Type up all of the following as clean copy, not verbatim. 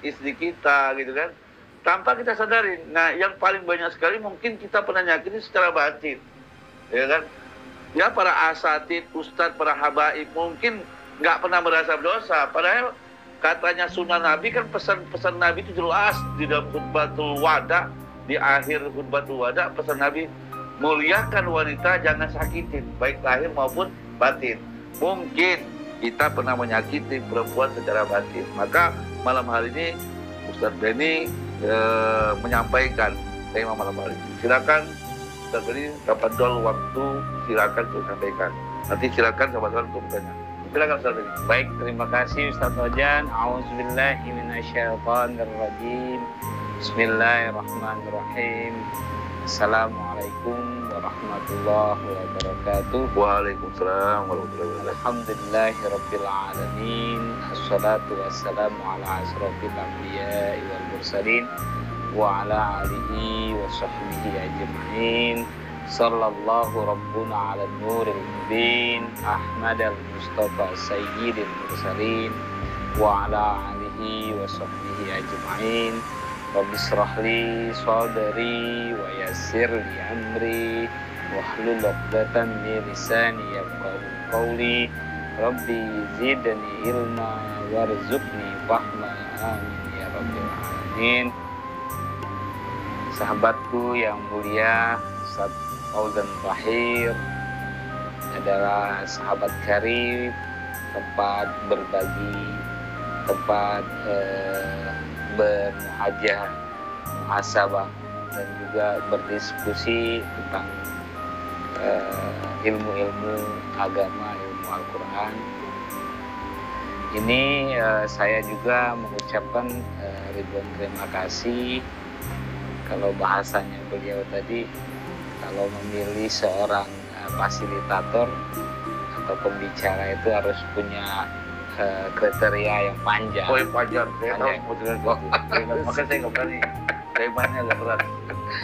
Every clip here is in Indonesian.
istri kita gitu kan, tanpa kita sadari. Nah, yang paling banyak sekali mungkin kita pernah nyakitin secara batin, ya kan? Ya, para asatid, ustadz, para habaib mungkin nggak pernah merasa berdosa. Padahal katanya sunnah Nabi kan, pesan-pesan Nabi itu jelas di dalam khutbatul wada, di akhir khutbatul wada pesan Nabi, muliakan wanita, jangan sakitin, baik lahir maupun batin. Mungkin kita pernah menyakiti perempuan secara batin. Maka malam hari ini Ustadz Benny menyampaikan tema malam hari ini. Silakan Ustadz Benny, tafadhol waktu, silakan untuk sampaikan. Nanti silakan sahabat-sahabat untuk bertanya. Silakan Ustadz Benny. Baik, terima kasih Ustadz Ojan. A'udzubillahi minasyaitonirrajim. Bismillahirrahmanirrahim. Assalamualaikum warahmatullahi wabarakatuh. Waalaikumsalam warahmatullahi wabarakatuh. Alhamdulillahirabbil alamin. Assalatu wassalamu ala asrofil anbiya'i wal mursalin wa ala alihi wa sahbihi ajma'in. Sallallahu rabbuna ala nuril mubin Ahmad al-Mustafa sayyidil mursalin wa ala alihi wa sahbihi ajma'in. Rabbi shrahli sadri wa yassir li amri wahlul 'uqdatam min lisani yafqahu qawli. Rabbi zidni ilma warzuqni fahma, amin ya rabbil alamin. Sahabatku yang mulia, Ustaz Fauzan Fahir adalah sahabat karib, tempat berbagi, tempat bermuhajah, muhasabah, dan juga berdiskusi tentang ilmu-ilmu agama, ilmu Al-Quran. Ini saya juga mengucapkan ribuan terima kasih. Kalau bahasanya beliau tadi, kalau memilih seorang fasilitator atau pembicara itu harus punya kriteria yang panjang. Oh, yang panjang. Saya tahu modern itu. Makanya saya nggak berani. Temanya agak berat.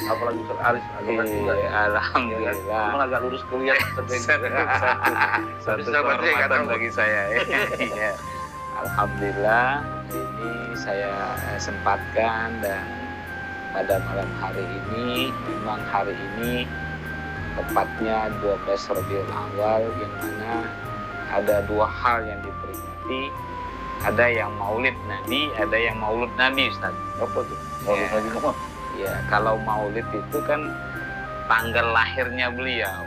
Apalagi Ustaz Aris agak berat juga. Alhamdulillah. Cuma agak lurus kuliah. Satu kehormatan bagi saya. Ya. Alhamdulillah, ini saya sempatkan, dan pada malam hari ini, memang hari ini tepatnya 12 Rabiul Awal, yang mana ada dua hal yang diperingati. Ada yang maulid Nabi, ada yang maulud Nabi, Ustaz. Apa tuh? Maulud Nabi apa? Ya, kalau maulid itu kan tanggal lahirnya beliau.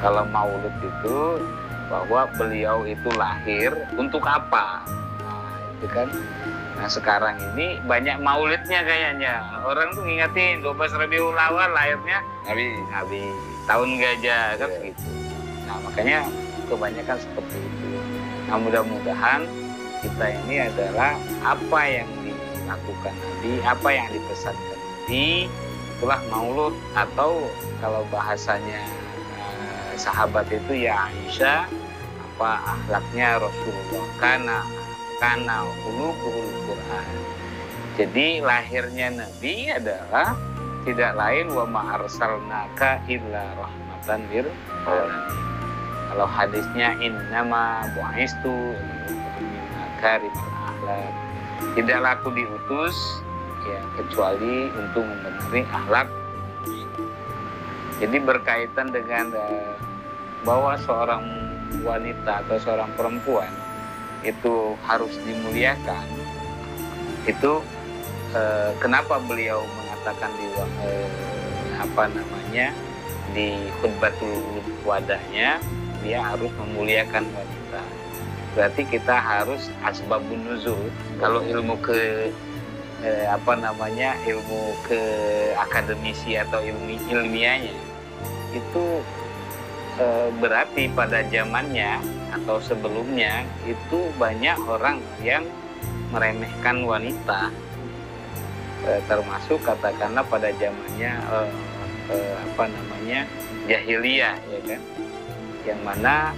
Kalau maulud itu bahwa beliau itu lahir untuk apa? Nah, itu kan. Nah, sekarang ini banyak maulidnya kayaknya. Orang tuh ngingetin 12 Rabiul Awal lahirnya Nabi, tahun gajah kan begitu. Nah, makanya kebanyakan seperti itu. Nah, mudah-mudahan kita ini adalah apa yang dilakukan Nabi, apa yang dipesankan Nabi, itulah maulud. Atau kalau bahasanya sahabat itu ya Aisyah, apa akhlaknya Rasulullah, karena uluhul Quran. Jadi lahirnya Nabi adalah tidak lain wa ma arsalnaka illa rahmatan lil alamin. Kalau hadisnya innama bu'istu min makarimil akhlak, tidaklah aku diutus ya kecuali untuk membenahi akhlak. Jadi berkaitan dengan bahwa seorang wanita atau seorang perempuan itu harus dimuliakan. Itu kenapa beliau mengatakan di khutbatul wadahnya, dia harus memuliakan wanita. Berarti kita harus asbabun nuzul. Kalau ilmu ilmu ke akademisi atau ilmiahnya itu berarti pada zamannya atau sebelumnya itu banyak orang yang meremehkan wanita, termasuk katakanlah pada zamannya jahiliyah, ya kan, yang mana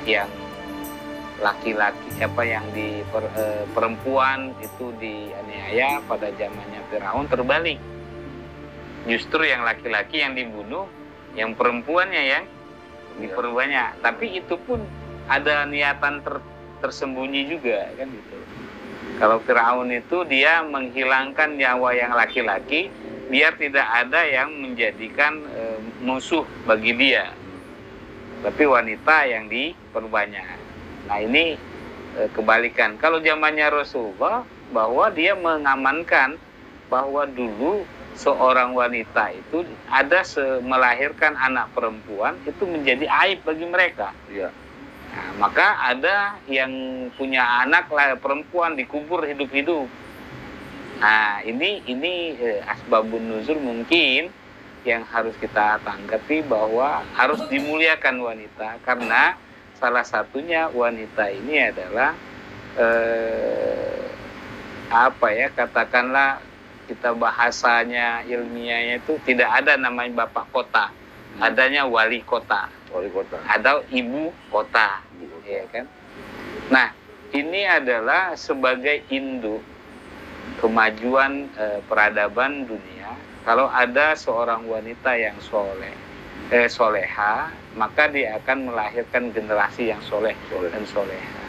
yang laki-laki yang perempuan itu dianiaya pada zamannya Firaun terbalik. Justru yang laki-laki yang dibunuh, yang perempuannya yang diperbanyak. Tapi itu pun ada niatan tersembunyi juga kan gitu. Kalau Firaun itu dia menghilangkan nyawa yang laki-laki biar tidak ada yang menjadikan musuh bagi dia, tapi wanita yang diperbanyak. Nah ini kebalikan. Kalau zamannya Rasulullah, bahwa dia mengamankan bahwa dulu seorang wanita itu ada melahirkan anak perempuan itu menjadi aib bagi mereka. Iya. Nah, maka ada yang punya anak perempuan dikubur hidup-hidup. Nah ini asbabun nuzul mungkin yang harus kita tanggapi, bahwa harus dimuliakan wanita karena salah satunya wanita ini adalah katakanlah kita bahasanya ilmiahnya itu tidak ada namanya bapak kota, adanya wali kota, atau ibu kota, ya kan? Nah ini adalah sebagai induk kemajuan peradaban dunia. Kalau ada seorang wanita yang soleha, maka dia akan melahirkan generasi yang soleh dan soleha.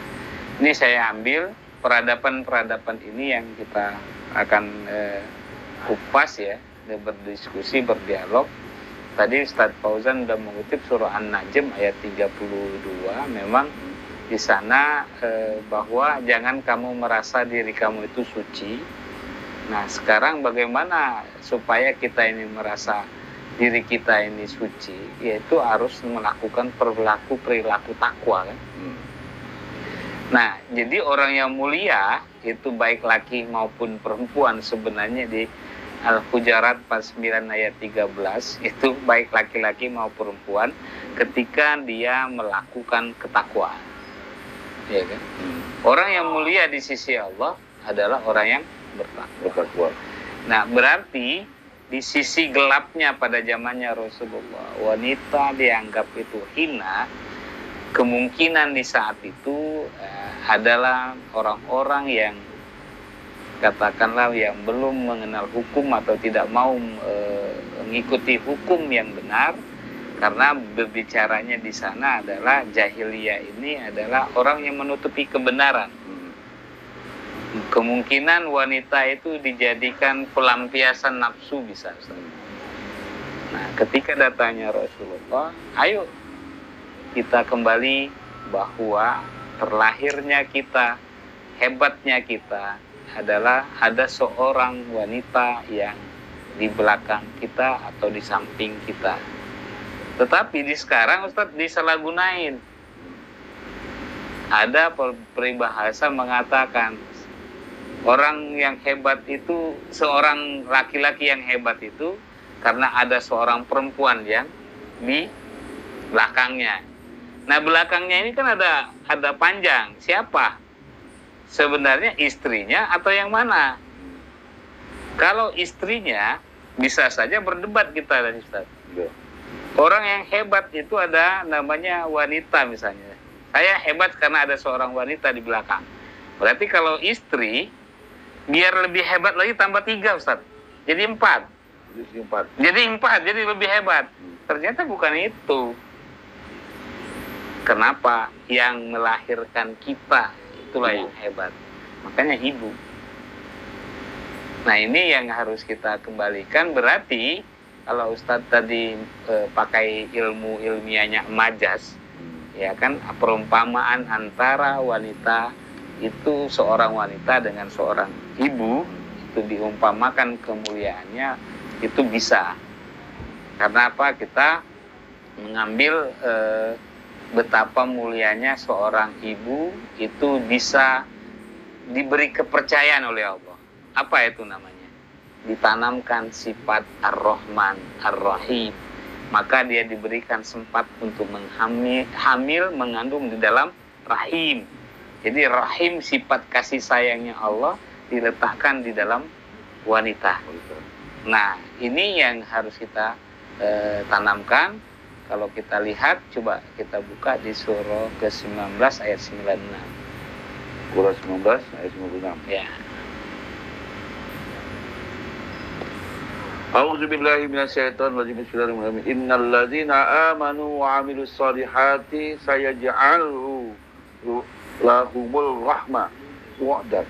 Ini saya ambil peradaban ini yang kita akan kupas ya, berdiskusi, berdialog. Tadi Ustaz Fauzan sudah mengutip surah An-Najm ayat 32. Memang di sana bahwa jangan kamu merasa diri kamu itu suci. Nah sekarang bagaimana supaya kita ini merasa diri kita ini suci, yaitu harus melakukan perilaku takwa kan. Nah jadi orang yang mulia itu baik laki maupun perempuan, sebenarnya di Al-Hujarat 49 ayat 13 itu baik laki-laki maupun perempuan ketika dia melakukan ketakwaan, ya kan? Orang yang mulia di sisi Allah adalah orang yang bertakwa. Nah berarti di sisi gelapnya pada zamannya Rasulullah, wanita dianggap itu hina. Kemungkinan di saat itu adalah orang-orang yang katakanlah yang belum mengenal hukum atau tidak mau mengikuti hukum yang benar, karena berbicaranya di sana adalah jahiliyah ini adalah orang yang menutupi kebenaran. Kemungkinan wanita itu dijadikan pelampiasan nafsu bisa. Nah, ketika datangnya Rasulullah, ayo kita kembali bahwa terlahirnya kita, hebatnya kita adalah ada seorang wanita yang di belakang kita atau di samping kita. Tetapi di sekarang Ustaz disalahgunain. Ada peribahasa mengatakan orang yang hebat itu, seorang laki-laki yang hebat itu karena ada seorang perempuan yang di belakangnya. Nah belakangnya ini kan ada panjang. Siapa? Sebenarnya istrinya atau yang mana? Kalau istrinya bisa saja berdebat kita tadi Ustaz. Orang yang hebat itu ada namanya wanita misalnya. Saya hebat karena ada seorang wanita di belakang. Berarti kalau istri biar lebih hebat lagi tambah 3 Ustaz. Jadi 4. Jadi lebih hebat. Ternyata bukan itu. Kenapa? Yang melahirkan kita itulah yang hebat. Makanya ibu. Nah ini yang harus kita kembalikan. Berarti kalau Ustadz tadi pakai ilmu ilmiahnya majas, ya kan, perumpamaan antara wanita itu, seorang wanita dengan seorang ibu itu diumpamakan kemuliaannya itu bisa. Karena apa? Kita mengambil betapa mulianya seorang ibu itu bisa diberi kepercayaan oleh Allah. Apa itu namanya? Ditanamkan sifat Ar-Rahman, Ar-Rahim. Maka dia diberikan sempat untuk hamil, mengandung di dalam rahim. Jadi rahim, sifat kasih sayangnya Allah diletakkan di dalam wanita. Nah, ini yang harus kita tanamkan. Kalau kita lihat, coba kita buka di surah ke-19 ayat 96. Surah 19 ayat 96. Ya. A'udzu billahi minasyaitonir rajim. Bismillahirrahmanirrahim. Innal ladzina amanu wa 'amilus solihati sayaj'alu lahumul rahmah wa'dan.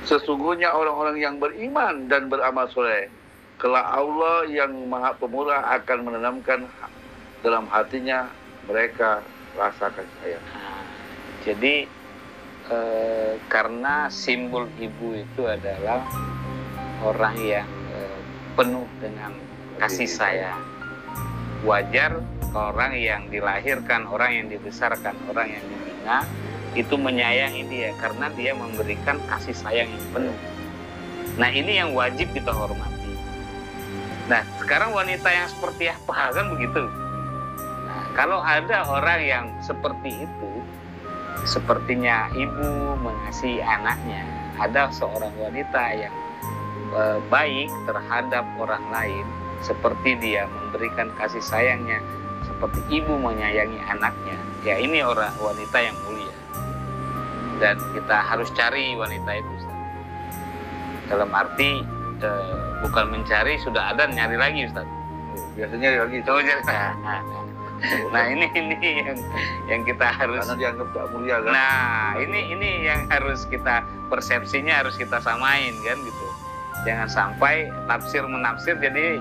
Sesungguhnya orang-orang yang beriman dan beramal soleh, kelak Allah yang Maha Pemurah akan menanamkan dalam hatinya mereka rasa kasih sayang. Jadi karena simbol ibu itu adalah orang yang penuh dengan kasih sayang, wajar orang yang dilahirkan, orang yang dibesarkan, orang yang dibina itu menyayangi dia karena dia memberikan kasih sayang yang penuh. Nah, ini yang wajib kita hormati. Nah, sekarang wanita yang seperti apa, kan begitu. Nah, kalau ada orang yang seperti itu, sepertinya ibu mengasihi anaknya, ada seorang wanita yang baik terhadap orang lain, seperti dia memberikan kasih sayangnya, seperti ibu menyayangi anaknya, ya ini orang wanita yang mulia. Dan kita harus cari wanita itu, Ustaz. Dalam arti bukan mencari, sudah ada, nyari lagi, Ustaz. Biasanya lagi. Oh, nah ini yang kita harus, karena dianggap tak mulia kan. Nah ini yang harus kita, persepsinya harus kita samain kan gitu. Jangan sampai tafsir menafsir jadi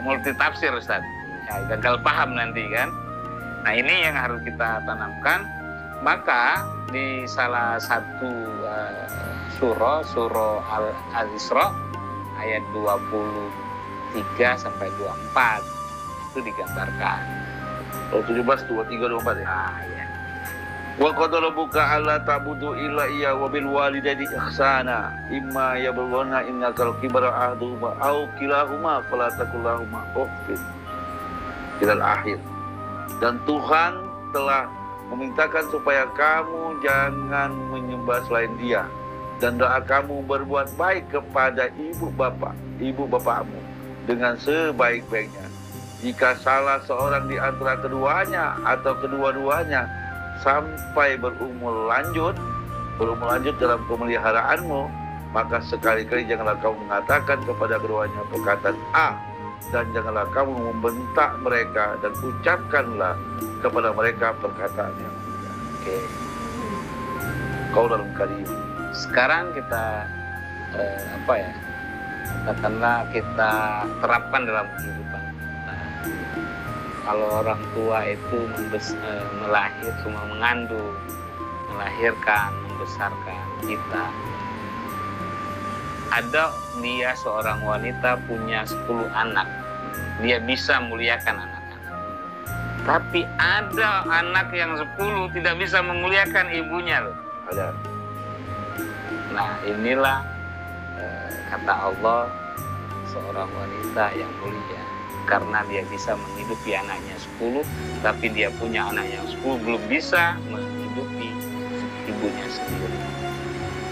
multi tafsir, Ustaz. Ya, gagal paham nanti kan. Nah ini yang harus kita tanamkan. Maka di salah satu surah Al-Isra ayat 23 sampai 24 itu digambarkan. Oh, 17, 23, 24 ya. Nah, ya. Wa qadara rabbuka alla ta'budu illa iya wa bil walidaini ihsana imma yablughanna innakal kibara ahaduhuma aw kilahuma fala taqul lahumā uffin ilal akhir. Dan Tuhan telah memintakan supaya kamu jangan menyembah selain Dia, dan doa kamu berbuat baik kepada ibu bapakmu dengan sebaik-baiknya. Jika salah seorang di antara keduanya atau kedua-duanya sampai berumur lanjut dalam pemeliharaanmu, maka sekali-kali janganlah kamu mengatakan kepada keduanya perkataan A, dan janganlah kamu membentak mereka, dan ucapkanlah kepada mereka perkataan yang mulia. Oke. Qaulun karim. Sekarang kita katakanlah kita terapkan dalam kehidupan kita. Kalau orang tua itu mengandung, melahirkan, membesarkan kita. Ada dia seorang wanita punya 10 anak, dia bisa muliakan anak-anak. Tapi ada anak yang 10 tidak bisa memuliakan ibunya loh. Ada. Nah inilah kata Allah, seorang wanita yang mulia karena dia bisa menghidupi anaknya 10, tapi dia punya anak yang 10 belum bisa menghidupi ibunya sendiri.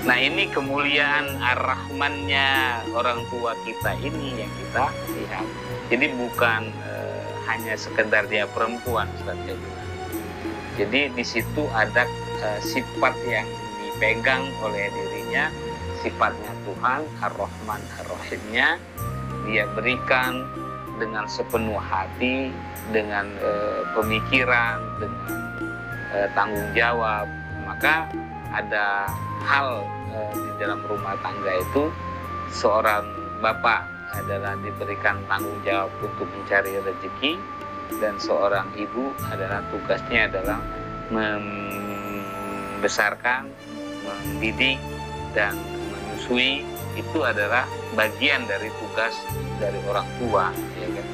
Nah ini kemuliaan ar-Rahmannya orang tua kita ini yang kita lihat. Jadi bukan hanya sekedar dia perempuan, Ustaz saya bilang. Jadi di situ ada sifat yang dipegang oleh dirinya, sifatnya Tuhan, ar-Rahman ar-Rahimnya, dia berikan dengan sepenuh hati, dengan pemikiran, dengan tanggung jawab. Maka ada hal di dalam rumah tangga itu, seorang bapak adalah diberikan tanggung jawab untuk mencari rezeki, dan seorang ibu adalah tugasnya adalah membesarkan, mendidik, dan menyusui. Itu adalah bagian dari tugas dari orang tua, ya kan?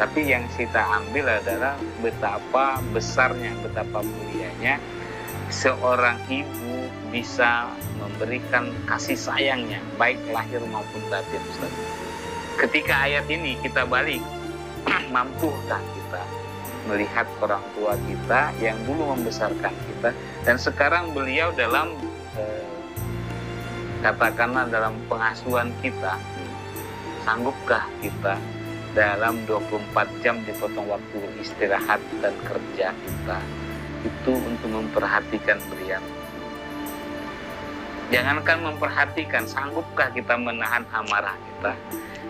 Tapi yang kita ambil adalah betapa besarnya, betapa mulianya seorang ibu bisa memberikan kasih sayangnya, baik lahir maupun batin, Ustaz. Ketika ayat ini kita balik, mampukah kita melihat orang tua kita yang dulu membesarkan kita, dan sekarang beliau dalam katakanlah dalam pengasuhan kita, sanggupkah kita dalam 24 jam dipotong waktu istirahat dan kerja kita itu untuk memperhatikan beliau? Jangankan memperhatikan, sanggupkah kita menahan amarah kita?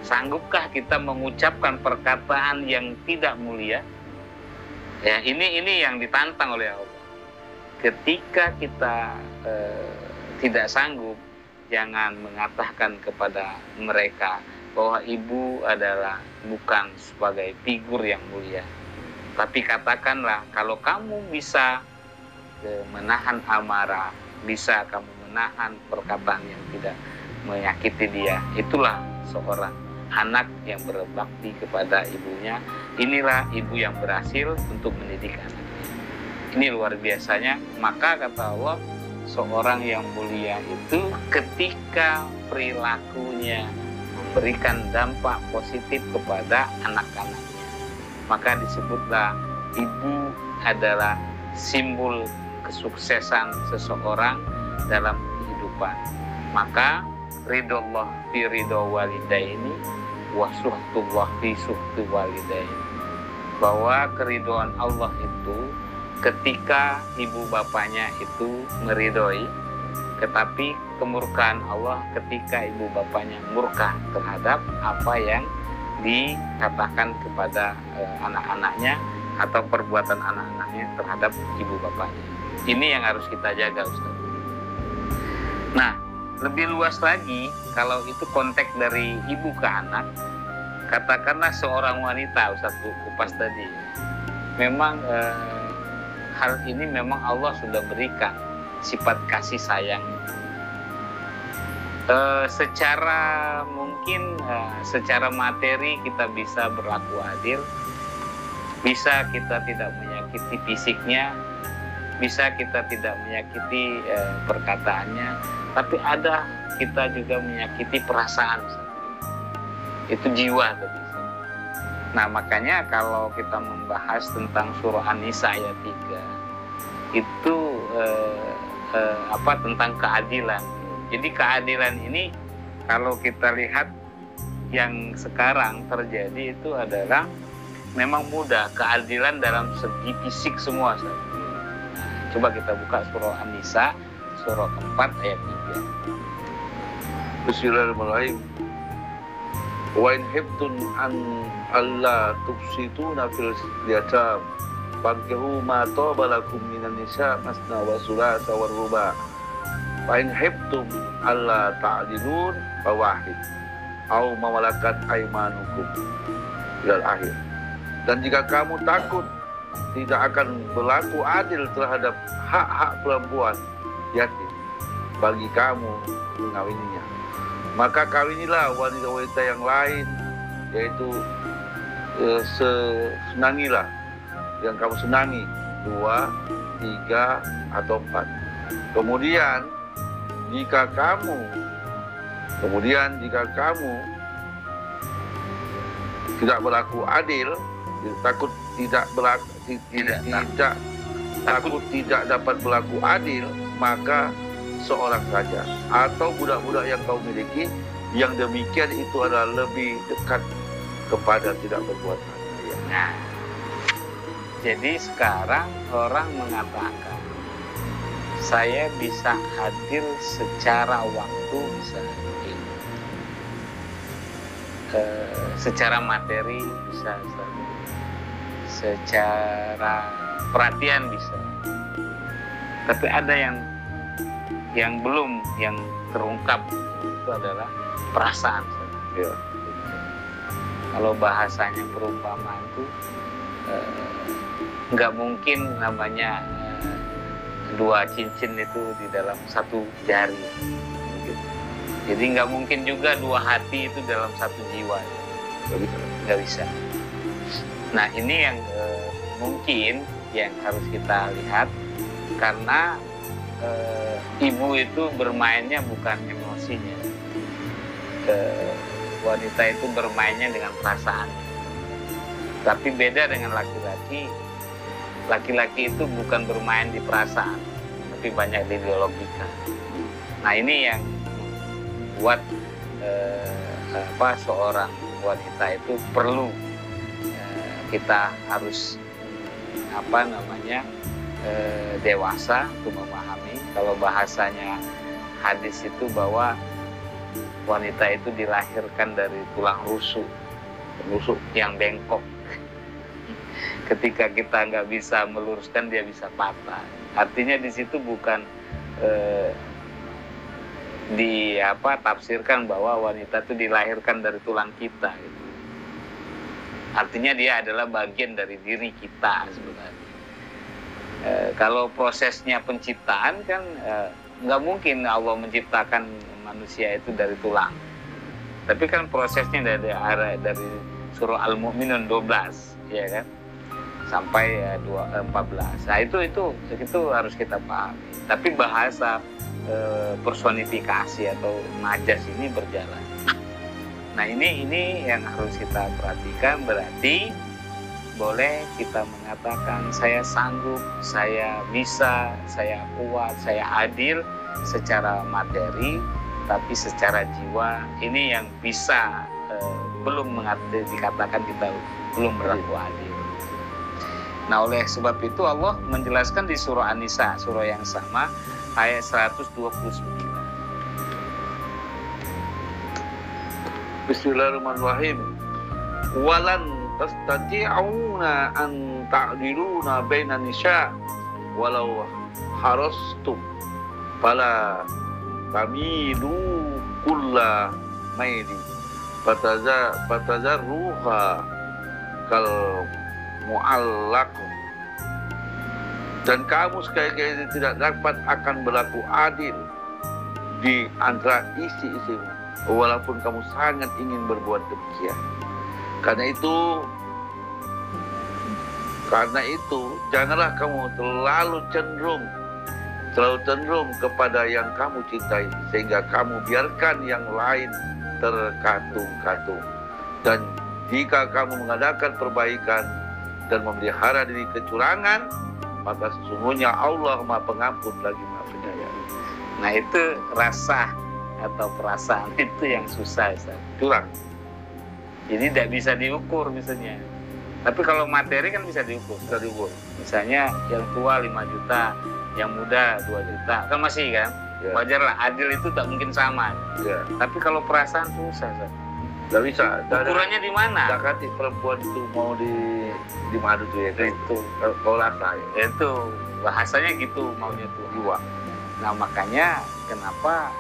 Sanggupkah kita mengucapkan perkataan yang tidak mulia? Ya, ini yang ditantang oleh Allah. ketika kita tidak sanggup, jangan mengatakan kepada mereka bahwa ibu adalah bukan sebagai figur yang mulia. Tapi katakanlah, kalau kamu bisa menahan amarah, bisa kamu menahan perkataan yang tidak menyakiti dia, itulah seorang anak yang berbakti kepada ibunya. Inilah ibu yang berhasil untuk mendidik anaknya. Ini luar biasanya. Maka kata Allah, seorang yang mulia itu ketika perilakunya memberikan dampak positif kepada anak-anaknya, maka disebutlah ibu adalah simbol kesuksesan seseorang dalam kehidupan. Maka ridho Allah fi ridho walidaini wa suhtullah fi suhti walidaini, bahwa keridhaan Allah itu ketika ibu bapaknya itu meridhoi, tetapi kemurkaan Allah ketika ibu bapaknya murka terhadap apa yang dikatakan kepada anak-anaknya atau perbuatan anak-anaknya terhadap ibu bapaknya. Ini yang harus kita jaga, Ustaz. Nah, lebih luas lagi, kalau itu konteks dari ibu ke anak, katakanlah seorang wanita, Ustaz Kupas tadi, memang hal ini memang Allah sudah berikan sifat kasih sayang. Secara mungkin secara materi kita bisa berlaku adil, bisa kita tidak menyakiti fisiknya, bisa kita tidak menyakiti perkataannya, tapi ada kita juga menyakiti perasaan. Itu jiwa tadi. Nah, makanya kalau kita membahas tentang surah An-Nisa ayat 3 itu tentang keadilan. Jadi keadilan ini kalau kita lihat yang sekarang terjadi itu adalah memang mudah, keadilan dalam segi fisik semua. Coba kita buka surah An-Nisa surah keempat ayat 3. Bismillahirrahmanirrahim. Wa in hibtun an alla tufsituna fil yatam fankihu ma taba lakum minan nisa masna wa thulatha wa ruba. Wa in hibtum alla ta'dilun fawahid au ma malakat aymanukum ilal akhir. Dan jika kamu takut tidak akan berlaku adil terhadap hak-hak perempuan yatim bagi kamu mengawininya, maka kawinilah wanita-wanita yang lain, yaitu senangilah yang kamu senangi, 2, 3, atau 4. Kemudian jika kamu tidak berlaku adil, takut tidak dapat berlaku adil, maka seorang saja atau budak-budak yang kau miliki, yang demikian itu adalah lebih dekat kepada tidak berbuat adil. Nah, jadi sekarang orang mengatakan saya bisa hadir secara waktu, bisa secara materi, bisa secara perhatian bisa, tapi ada yang belum, yang terungkap itu adalah perasaan. Ya. Kalau bahasanya perumpamaan itu nggak mungkin namanya 2 cincin itu di dalam 1 jari. Jadi nggak mungkin juga 2 hati itu dalam 1 jiwa. Nggak bisa. Nah, ini yang mungkin yang harus kita lihat, karena ibu itu bermainnya bukan emosinya. Wanita itu bermainnya dengan perasaan. Tapi beda dengan laki-laki. Laki-laki itu bukan bermain di perasaan, tapi banyak di logika. Nah, ini yang buat seorang wanita itu perlu kita harus dewasa untuk memahami. Kalau bahasanya hadis itu bahwa wanita itu dilahirkan dari tulang rusuk yang bengkok. Ketika kita nggak bisa meluruskan, dia bisa patah. Artinya di situ bukan tafsirkan bahwa wanita itu dilahirkan dari tulang kita gitu. Artinya dia adalah bagian dari diri kita sebenarnya. Kalau prosesnya penciptaan kan nggak mungkin Allah menciptakan manusia itu dari tulang. Tapi kan prosesnya dari surah Al-Mu'minun 12, ya kan, sampai 14. Nah itu harus kita pahami. Tapi bahasa personifikasi atau majas ini berjalan. Nah ini yang harus kita perhatikan. Berarti boleh kita mengatakan saya sanggup, saya bisa, saya kuat, saya adil secara materi, tapi secara jiwa ini yang bisa belum dikatakan kita belum berlaku adil. Nah oleh sebab itu Allah menjelaskan di surah An-Nisa, surah yang sama, ayat 129. Bismillahirrahmanirrahim. Walan tastati'una an ta'diluna bainan nisa walau harastum fala tamilu kulla maili fatazarruha kal mu'allaq. Dan kamu sekali-kali tidak dapat akan berlaku adil di antara isi-isimu walaupun kamu sangat ingin berbuat demikian. Karena itu janganlah kamu terlalu cenderung kepada yang kamu cintai sehingga kamu biarkan yang lain terkatung-katung. Dan jika kamu mengadakan perbaikan dan memelihara diri kecurangan, maka sesungguhnya Allah Maha Pengampun lagi Maha Penyayang. Nah itu rasa atau perasaan itu yang susah, Ustaz. Curang. Jadi tidak bisa diukur misalnya. Tapi kalau materi kan bisa diukur. Bisa diukur. Misalnya yang tua 5 juta, yang muda 2 juta, kan masih kan? Ya. Wajar lah, adil itu tak mungkin sama. Ya. Tapi kalau perasaan susah, Ustaz. Nggak bisa. Ukurannya di mana? Zakati perempuan itu mau di madu tuh ya kan? Itu. Kalau rasa ya. Itu bahasanya gitu maunya tuh. Jiwa. Nah makanya kenapa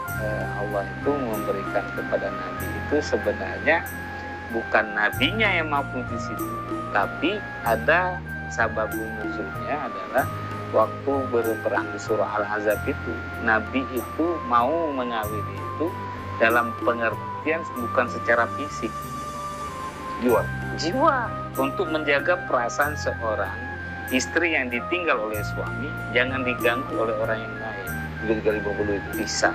Allah itu memberikan kepada Nabi itu sebenarnya bukan nabinya yang mampu di situ, tapi ada sababun nuzulnya adalah waktu berperang di surah Al-Ahzab itu Nabi itu mau mengawini itu dalam pengertian bukan secara fisik, jiwa untuk menjaga perasaan seorang istri yang ditinggal oleh suami jangan diganggu oleh orang yang lain. 3 kali 50 itu Bisa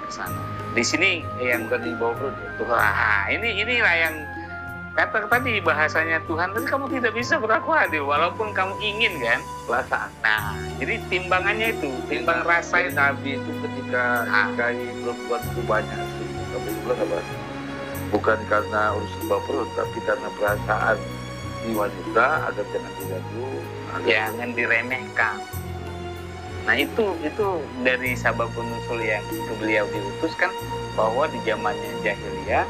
ke sana. Di sini yang bukan di bawah perut. Wah, inilah yang kata tadi bahasanya Tuhan tadi kamu tidak bisa berlaku adil walaupun kamu ingin kan Perasaan. Nah, jadi timbangannya itu timbang rasa itu. Nabi itu ketika nikahi perempuan itu banyak sih. Tapi bilang apa? Bukan karena urusan bawah perut, tapi karena perasaan di wanita agar jangan diganggu, jangan diremehkan. Nah itu dari sabab nusul yang beliau diutuskan bahwa di zamannya jahiliyah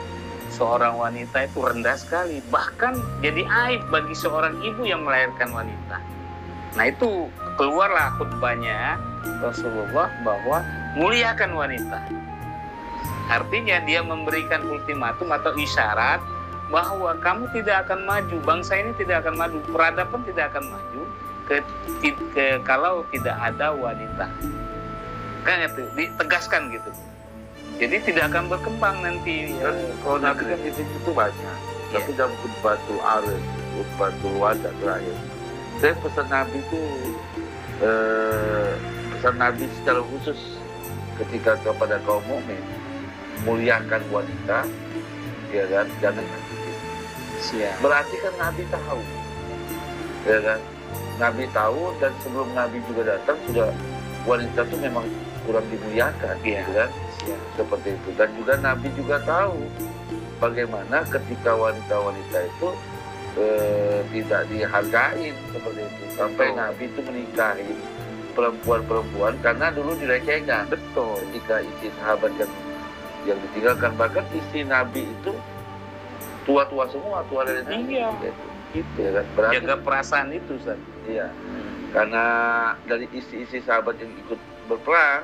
seorang wanita itu rendah sekali, bahkan jadi aib bagi seorang ibu yang melahirkan wanita. Nah itu keluarlah khutbahnya Rasulullah bahwa muliakan wanita. Artinya dia memberikan ultimatum atau isyarat bahwa kamu tidak akan maju, bangsa ini tidak akan maju, peradaban tidak akan maju kalau tidak ada wanita. Kan itu ditegaskan gitu. Jadi tidak akan berkembang nanti. Kalau Nabi kan itu banyak, tapi dalam khutbatul arif, khutbatul wada terakhir, saya pesan Nabi itu pesan Nabi secara khusus ketika kepada kaum mukmin muliakan wanita, ya kan, jangan nyakitin. Berarti kan Nabi tahu, ya kan, Nabi tahu dan sebelum Nabi juga datang sudah wanita itu memang kurang dimuliakan, ya kan. Ya, seperti itu. Dan juga Nabi juga tahu bagaimana ketika wanita-wanita itu tidak dihargai seperti itu. Sampai Nabi itu menikahi perempuan-perempuan karena dulu dilecehkan. Betul. Ketika isi sahabat yang ditinggalkan, bahkan isi Nabi itu tua-tua semua, tua dari Nabi. Iya. Gitu ya kan. Berarti, jaga perasaan itu, Ustaz. Iya. Karena dari istri-istri sahabat yang ikut berperang,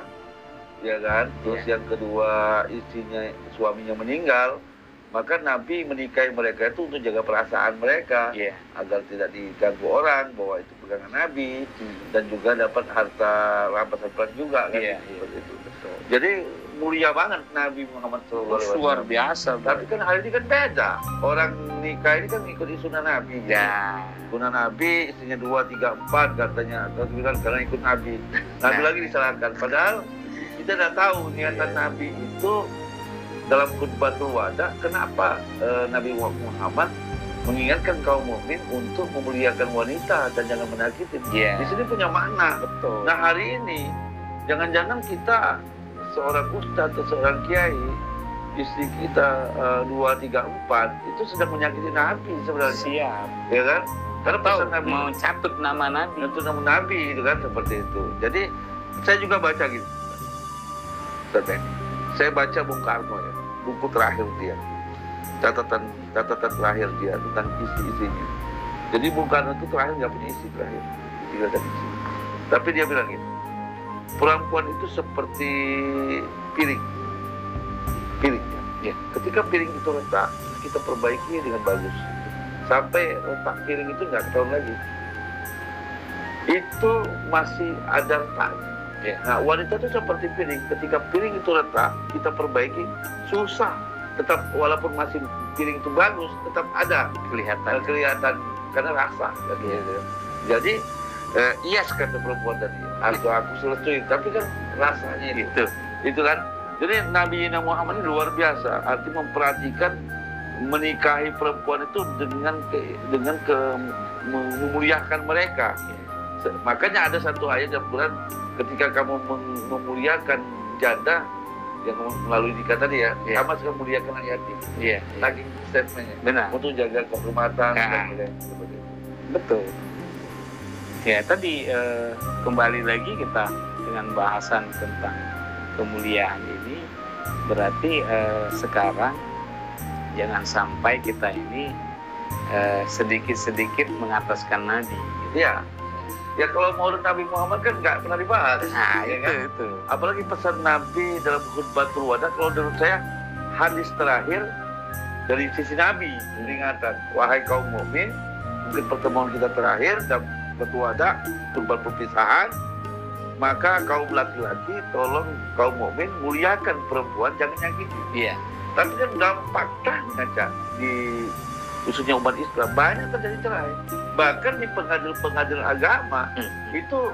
ya kan, terus yang kedua istrinya, suaminya meninggal, maka Nabi menikahi mereka itu untuk jaga perasaan mereka, agar tidak diganggu orang bahwa itu pegangan Nabi, dan juga dapat harta rampasan perang juga kan, seperti itu. Betul. Jadi mulia banget Nabi Muhammad SAW. Luar biasa. Tapi kan hari ini kan beda. Orang nikah ini kan ikuti sunnah Nabi. Ya. Sunnah Nabi, istrinya 2, 3, 4 katanya. Atau bilang karena ikut Nabi. Nabi lagi disalahkan. Padahal kita tidak tahu niatan Nabi itu dalam khutbatul wada. Kenapa Nabi Muhammad mengingatkan kaum mukmin untuk memuliakan wanita dan jangan menyakiti. Di sini punya makna. Betul. Nah hari ini jangan-jangan kita seorang ustadz atau seorang kiai, istri kita 2, 3, 4 itu sedang menyakiti Nabi sebenarnya. Siap. Ya kan? Karena pesan Nabi mau catut nama Nabi. Catut nama Nabi itu kan seperti itu. Jadi saya juga baca gitu. Saya baca Bung Karno ya, buku terakhir dia. Catatan terakhir dia tentang istri-istrinya. Jadi Bung Karno itu terakhir nggak punya istri terakhir. Tidak ada istri. Tapi dia bilang gitu. Perempuan itu seperti piring. Ya. Ketika piring itu retak, kita perbaiki dengan bagus. Sampai retak piring itu nggak ketahuan lagi. Itu masih ada retak. Ya. Nah, wanita itu seperti piring. Ketika piring itu retak, kita perbaiki, susah. Tetap walaupun masih piring itu bagus, tetap ada kelihatan karena rasa. Jadi yes kata perempuan tadi, atau aku selesai, tapi kan rasanya itu kan. Jadi Nabi Muhammad ini luar biasa, arti memperhatikan menikahi perempuan itu dengan memuliakan mereka. Makanya ada satu ayat dalam Quran, ketika kamu memuliakan janda yang melalui nikah tadi kamu harus memuliakan anak yatim. Lagi statementnya. Benar. Untuk jaga kehormatan dan seperti itu. Betul. Ya tadi kembali lagi kita dengan bahasan tentang kemuliaan ini, berarti sekarang jangan sampai kita ini sedikit-sedikit mengataskan Nabi. Ya kalau Maulid Nabi Muhammad kan nggak pernah dibahas. Nah itu. Apalagi pesan Nabi dalam khutbatul wada, kalau menurut saya hadis terakhir dari sisi Nabi, peringatan, wahai kaum mukmin, mungkin pertemuan kita terakhir dan khutbatul wada, khutbah perpisahan, maka kaum laki-laki tolong kaum mukmin muliakan perempuan, jangan nyakiti. Tapi kan dalam faktanya di khususnya umat Islam banyak terjadi cerai. Bahkan di pengadilan agama itu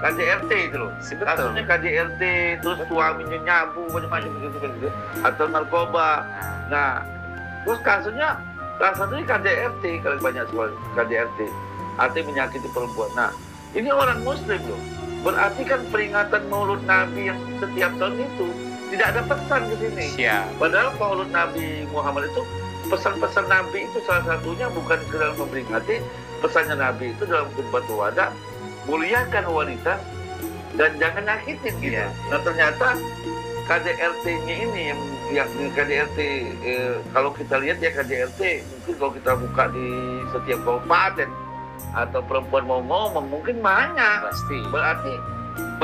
KDRT itu loh. Kasusnya KDRT, terus suaminya nyabu macam-macam gitu, atau narkoba. Nah, terus kasusnya salah satunya KDRT, kalau banyak soal KDRT, arti menyakiti perempuan. Nah, ini orang Muslim loh. Berarti kan peringatan Maulud Nabi yang setiap tahun itu tidak ada pesan di sini. Padahal Maulud Nabi Muhammad itu pesan-pesan Nabi itu salah satunya bukan sekedar memperingati, pesannya Nabi itu dalam khutbatul wada, muliakan wanita dan jangan nyakitin gitu. Nah ternyata KDRT-nya ini yang KDRT kalau kita lihat ya KDRT mungkin kalau kita buka di setiap kabupaten atau perempuan mau ngomong mungkin banyak. Pasti. Berarti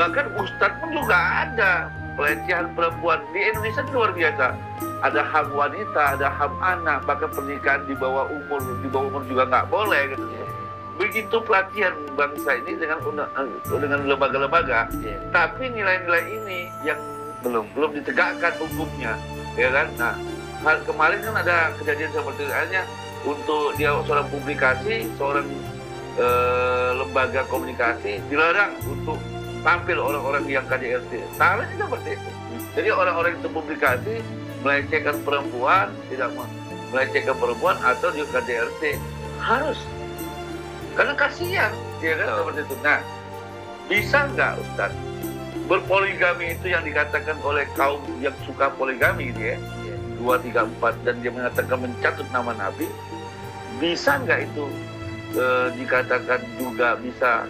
bahkan ustadz pun juga ada pelecehan perempuan di Indonesia itu luar biasa. Ada HAM wanita, ada HAM anak, bahkan pernikahan di bawah umur juga nggak boleh gitu. Begitu pelatihan bangsa ini dengan lembaga-lembaga, tapi nilai-nilai ini yang belum ditegakkan hukumnya, ya kan? Nah, kemarin kan ada kejadian seperti itu, untuk dia seorang publikasi, seorang lembaga komunikasi dilarang untuk tampil orang-orang yang KDRT. Salahnya seperti itu. Jadi orang-orang itu publikasi melecehkan perempuan, tidak melecehkan perempuan atau di KDRT harus, karena kasihan, ya kan seperti itu. Nah, bisa nggak Ustaz berpoligami itu yang dikatakan oleh kaum yang suka poligami gitu ya, 2, 3, 4 dan dia mengatakan mencatut nama Nabi, bisa nggak itu dikatakan juga bisa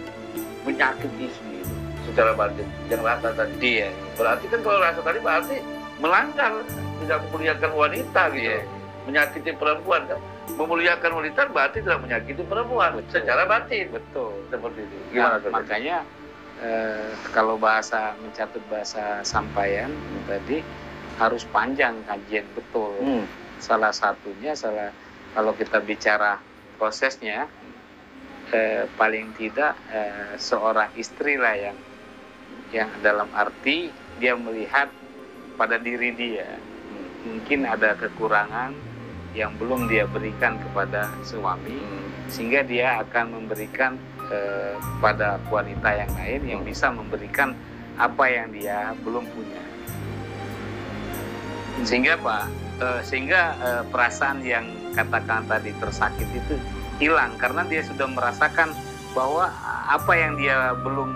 menyakiti istri secara batin yang rasa tadi? Berarti kan kalau rasa tadi berarti melanggar, tidak memuliakan wanita gitu, menyakiti perempuan kan. memuliakan wanita berarti tidak menyakiti perempuan. Betul. Secara batin. Betul. Seperti itu. Nah, Gimana Saudara? makanya kalau mencatut bahasa sampaian tadi harus panjang kajian betul. Salah satunya kalau kita bicara prosesnya, paling tidak seorang istri lah yang dalam arti dia melihat pada diri dia mungkin ada kekurangan yang belum dia berikan kepada suami, sehingga dia akan memberikan pada wanita yang lain yang bisa memberikan apa yang dia belum punya. Sehingga perasaan yang katakan tadi tersakiti itu hilang karena dia sudah merasakan bahwa apa yang dia belum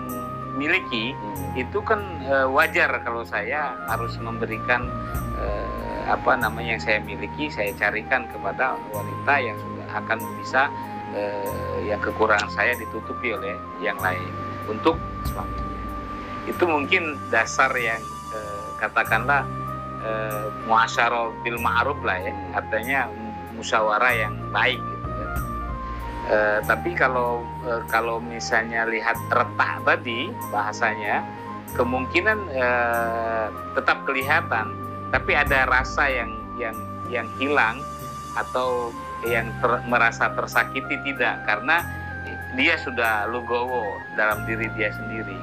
miliki itu kan wajar kalau saya harus memberikan apa namanya yang saya miliki, saya carikan kepada wanita yang sudah akan bisa ya kekurangan saya ditutupi oleh yang lain untuk suaminya. Itu mungkin dasar yang katakanlah muasyarah bil ma'ruf lah ya, artinya musyawarah yang baik gitu kan. Tapi kalau misalnya lihat retak tadi bahasanya, kemungkinan tetap kelihatan, tapi ada rasa yang hilang atau yang merasa tersakiti tidak, karena dia sudah legowo dalam diri dia sendiri.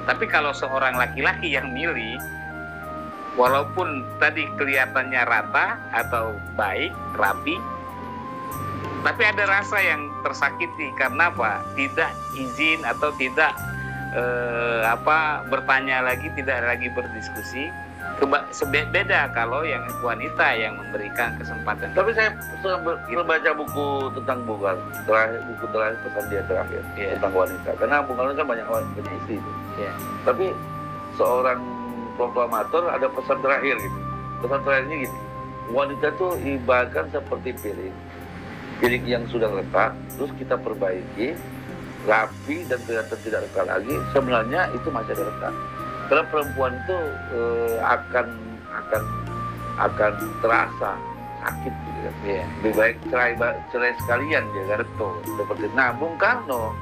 Tapi kalau seorang laki-laki yang milih, walaupun tadi kelihatannya rata atau baik, rapi, tapi ada rasa yang tersakiti karena apa? Tidak izin atau tidak bertanya lagi, tidak lagi berdiskusi. Beda kalau yang wanita yang memberikan kesempatan. Tapi saya membaca buku tentang buku terakhir pesan dia terakhir tentang wanita. Karena Bung Karno kan banyak istri itu. Tapi seorang proklamator ada pesan terakhir gitu. Pesan terakhirnya gini, wanita tuh ibaratkan seperti piring yang sudah retak, terus kita perbaiki, rapi dan ternyata tidak retak lagi. Sebenarnya itu masih ada retak. Karena perempuan itu akan terasa sakit gitu kan. Lebih baik cerai sekalian dia kan. Betul. Seperti Bung Karno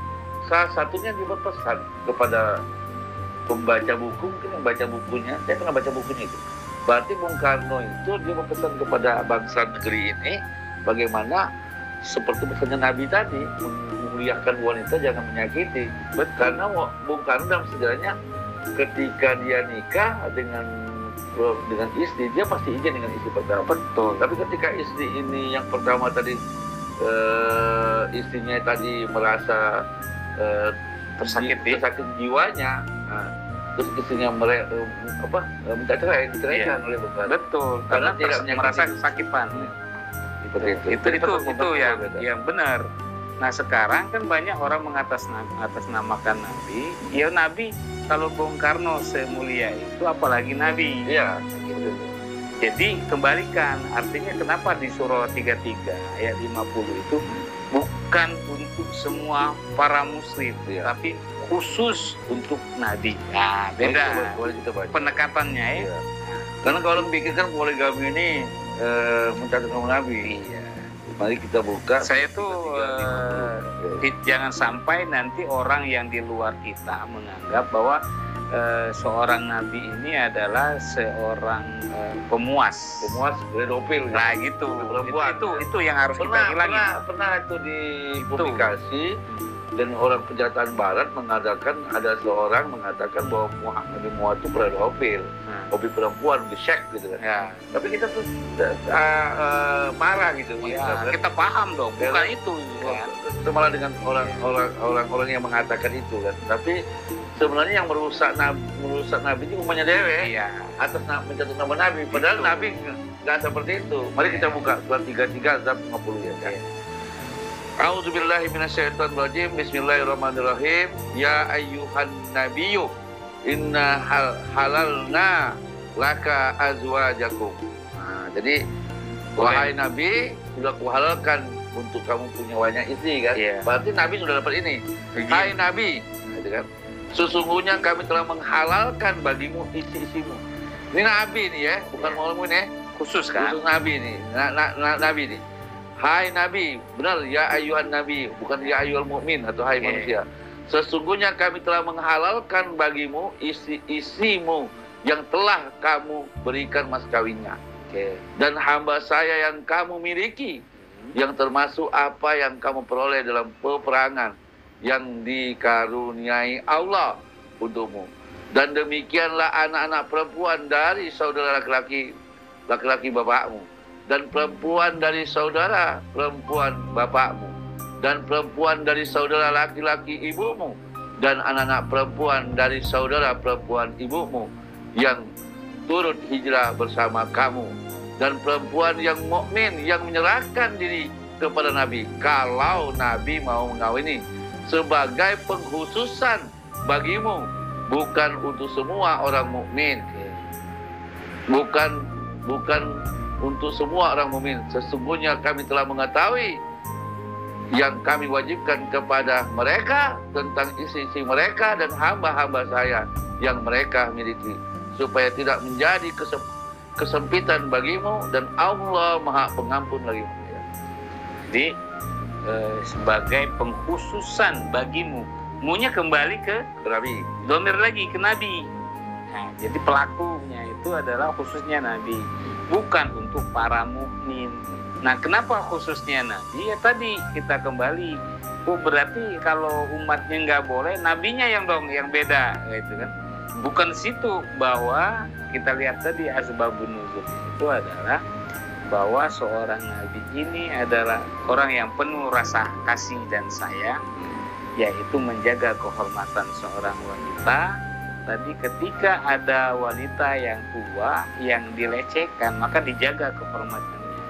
salah satunya dia berpesan kepada pembaca buku, mungkin yang baca bukunya, saya pernah baca bukunya itu. Berarti Bung Karno itu dia berpesan kepada bangsa negeri ini bagaimana seperti pesannya Nabi tadi, memuliakan wanita jangan menyakiti. Karena Bung Karno dalam sejarahnya ketika dia nikah dengan istri, dia pasti izin dengan istri pertama. Betul. Tapi ketika istri ini yang pertama tadi istrinya tadi merasa tersakit jiwanya, terus istrinya minta cerai, diceraikan oleh Bung Karno. Betul. Karena tidak merasa kesakitan. Itu yang benar. Nah sekarang kan banyak orang mengatasnamakan Nabi. Ya Nabi, kalau Bung Karno semulia itu apalagi Nabi. Iya. Gitu. Jadi kembalikan, artinya kenapa di surah 33 ayat 50 itu bukan untuk semua para muslim, tapi khusus untuk Nabi. Nah beda boleh kita baca pendekatannya ya. Karena kalau pikirkan poligami ini mencatat nama Nabi. Iya. Mari kita buka. Saya tuh jangan sampai nanti orang yang di luar kita menganggap bahwa seorang nabi ini adalah seorang pemuas pedofil. Nah gitu. Itu yang harus kita hilangin. Pernah itu dipublikasi dan orang penjataan barat ada seorang mengatakan bahwa Nabi Muhammad itu pedofil. Hobi perempuan, di-shek gitu kan. Ya. Tapi kita tuh marah gitu. Ya, kita paham dong, bukan itu kan. Itu malah dengan orang-orang yang mengatakan itu kan. Tapi sebenarnya yang merusak Nabi itu umatnya dewe. Iya. Atas mencatat nama Nabi. Padahal Nabi nggak seperti itu. Mari kita buka surat 33 ayat 50 ya kan. A'udzubillahi minasyaitonirrajim. Bismillahirrahmanirrahim. Ya ayyuhan nabiyyu inna halalna laka azwajakum. Nah, jadi wahai Nabi, sudah kuhalalkan untuk kamu punya banyak istri kan. Berarti Nabi sudah dapat ini. Hai Nabi, gitu kan. Sesungguhnya kami telah menghalalkan bagimu istri-istrimu. Ini Nabi nih ya, bukan mukmin ya. Khusus kan? Khusus Nabi nih. Nabi nih. Hai Nabi, benar ya ayuhan Nabi, bukan ya ayuhal mukmin atau hai manusia. Sesungguhnya kami telah menghalalkan bagimu isi-isimu yang telah kamu berikan mas kawinnya. Dan hamba saya yang kamu miliki, yang termasuk apa yang kamu peroleh dalam peperangan yang dikaruniai Allah untukmu. Dan demikianlah anak-anak perempuan dari saudara laki-laki bapakmu, dan perempuan dari saudara perempuan bapakmu, dan perempuan dari saudara laki-laki ibumu, dan anak-anak perempuan dari saudara perempuan ibumu yang turut hijrah bersama kamu, dan perempuan yang mukmin yang menyerahkan diri kepada Nabi kalau Nabi mau mengawini, sebagai pengkhususan bagimu, bukan untuk semua orang mukmin. Bukan untuk semua orang mukmin. Sesungguhnya kami telah mengetahui yang kami wajibkan kepada mereka tentang isi-isi mereka dan hamba-hamba saya yang mereka miliki, supaya tidak menjadi kesempitan bagimu, dan Allah Maha Pengampun lagi. Jadi sebagai pengkhususan bagimu, munya kembali ke Nabi, domir lagi ke Nabi. Nah, jadi pelakunya itu adalah khususnya Nabi, bukan untuk para mukmin. Nah, kenapa khususnya Nabi? Ya tadi kita kembali, berarti kalau umatnya nggak boleh, nabinya yang beda, gitu kan? Bukan situ bahwa kita lihat tadi asbabun nuzul itu adalah bahwa seorang nabi ini adalah orang yang penuh rasa kasih dan sayang, yaitu menjaga kehormatan seorang wanita. Tadi ketika ada wanita yang tua yang dilecehkan, maka dijaga kehormatannya,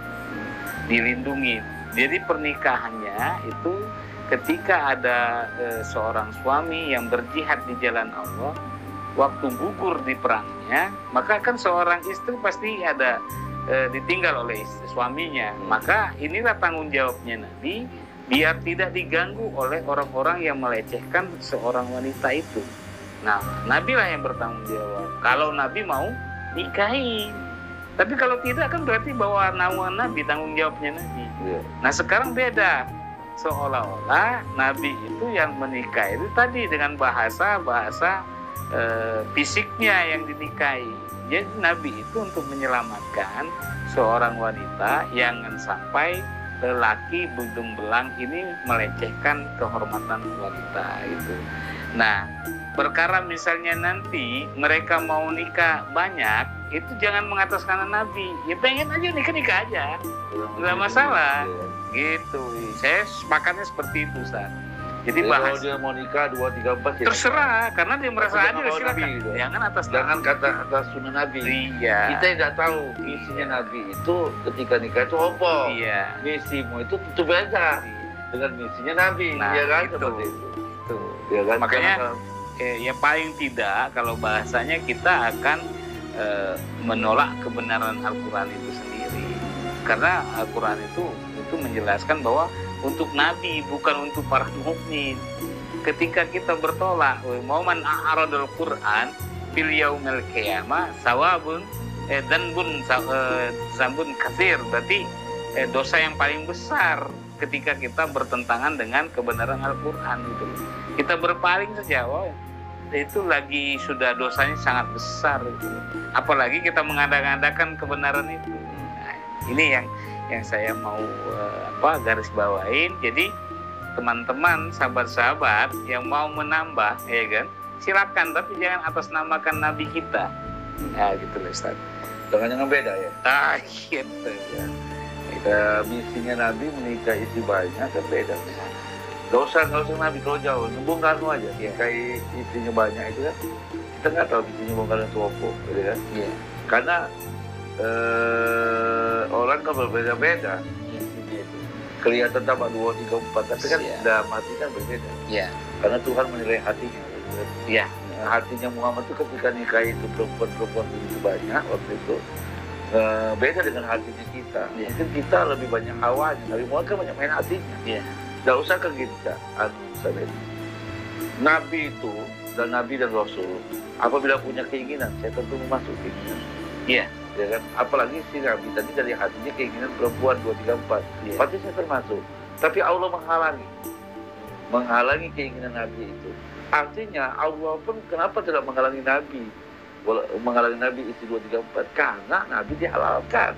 dilindungi. Jadi pernikahannya itu ketika ada seorang suami yang berjihad di jalan Allah, waktu gugur di perangnya, maka kan seorang istri pasti ada ditinggal oleh suaminya. Maka inilah tanggung jawabnya Nabi, biar tidak diganggu oleh orang-orang yang melecehkan seorang wanita itu. Nah, Nabi lah yang bertanggung jawab. Kalau Nabi mau nikahin, tapi kalau tidak kan berarti bahwa naungan Nabi, tanggung jawabnya Nabi. Nah, sekarang beda, seolah-olah Nabi itu yang menikah itu tadi dengan bahasa fisiknya yang dinikahi. Jadi Nabi itu untuk menyelamatkan seorang wanita, jangan sampai lelaki belum belang ini melecehkan kehormatan wanita itu. Nah, perkara misalnya nanti mereka mau nikah banyak, itu jangan mengataskan Nabi. Ya pengen aja nikah aja, nggak masalah. Gitu. Saya sepakatnya seperti itu, Ustaz. Jadi kalau dia mau nikah 2, 3, 4 terserah, karena dia merasa adil, silakan. Gitu. Jangan jangan kata atas sunnah Nabi. Iya. Kita tidak tahu misinya Nabi itu ketika nikah itu apa. Iya. Misimu itu tentu beda dengan misinya Nabi. Nah, ya kan itu. Seperti itu. Ya kan? Makanya karena, ya paling tidak kalau bahasanya kita akan menolak kebenaran Al-Quran itu sendiri, karena Al-Quran itu menjelaskan bahwa untuk Nabi, bukan untuk para mukmin. Ketika kita bertolak, mau man a'radul Quran fil yaumil qiyamah sawabun zambun katsir, berarti dosa yang paling besar ketika kita bertentangan dengan kebenaran Al-Quran itu. Kita berpaling saja, itu lagi sudah dosanya sangat besar itu. Apalagi kita mengada-ngadakan kebenaran itu. Nah, ini yang saya mau garis bawain. Jadi teman-teman, sahabat-sahabat yang mau menambah, ya kan, silakan, tapi jangan atasnamakan Nabi kita. Ya gitu loh, Ustaz. Jangan beda ya. Gitu ya. Misinya Nabi menikah istri banyak kan beda. Gak usah Nabi kalau jauh, Bung Karno aja. Kayak istrinya banyak itu kan, kita nggak tahu istrinya Bung Karno itu apa, gitu kan? Iya. Karena orang kan berbeda-beda. Kelihatan tambah 2, 3, 4, tapi kan sudah mati kan berbeda. Iya. Karena Tuhan menilai hatinya. Iya. Hatinya Muhammad itu ketika nikah itu perempuan begitu banyak waktu itu, beda dengan hatinya kita. Mungkin kita lebih banyak hawanya, Nabi Muhammad kan banyak main hatinya. Iya. Gak usah ke kita. Nabi itu dan Nabi dan Rasul apabila punya keinginan, saya tentu memasuki keinginan. Iya. Ya kan? Apalagi si Nabi tadi dari hatinya keinginan perempuan 2, 3, 4. Iya. Pasti saya termasuk. Tapi Allah menghalangi keinginan Nabi itu. Artinya Allah pun kenapa tidak menghalangi Nabi? Menghalangi Nabi istri 2, 3, 4? Karena Nabi dihalalkan.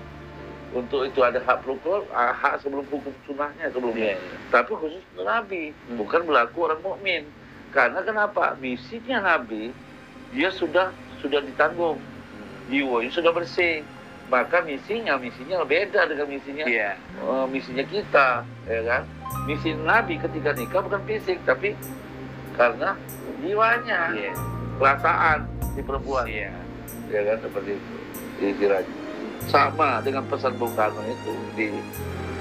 Untuk itu ada hak prokol, hak sebelum hukum sunnahnya sebelumnya. Iya. Tapi khusus untuk Nabi, bukan berlaku orang mukmin. Karena kenapa? Misinya Nabi, dia sudah ditanggung, jiwanya sudah bersih. Maka misinya beda dengan misinya misinya kita, ya kan? Misi Nabi ketika nikah bukan fisik, tapi karena jiwanya, perasaan si perempuan, ya kan, seperti itu istilahnya. Sama dengan pesan Bung Karno itu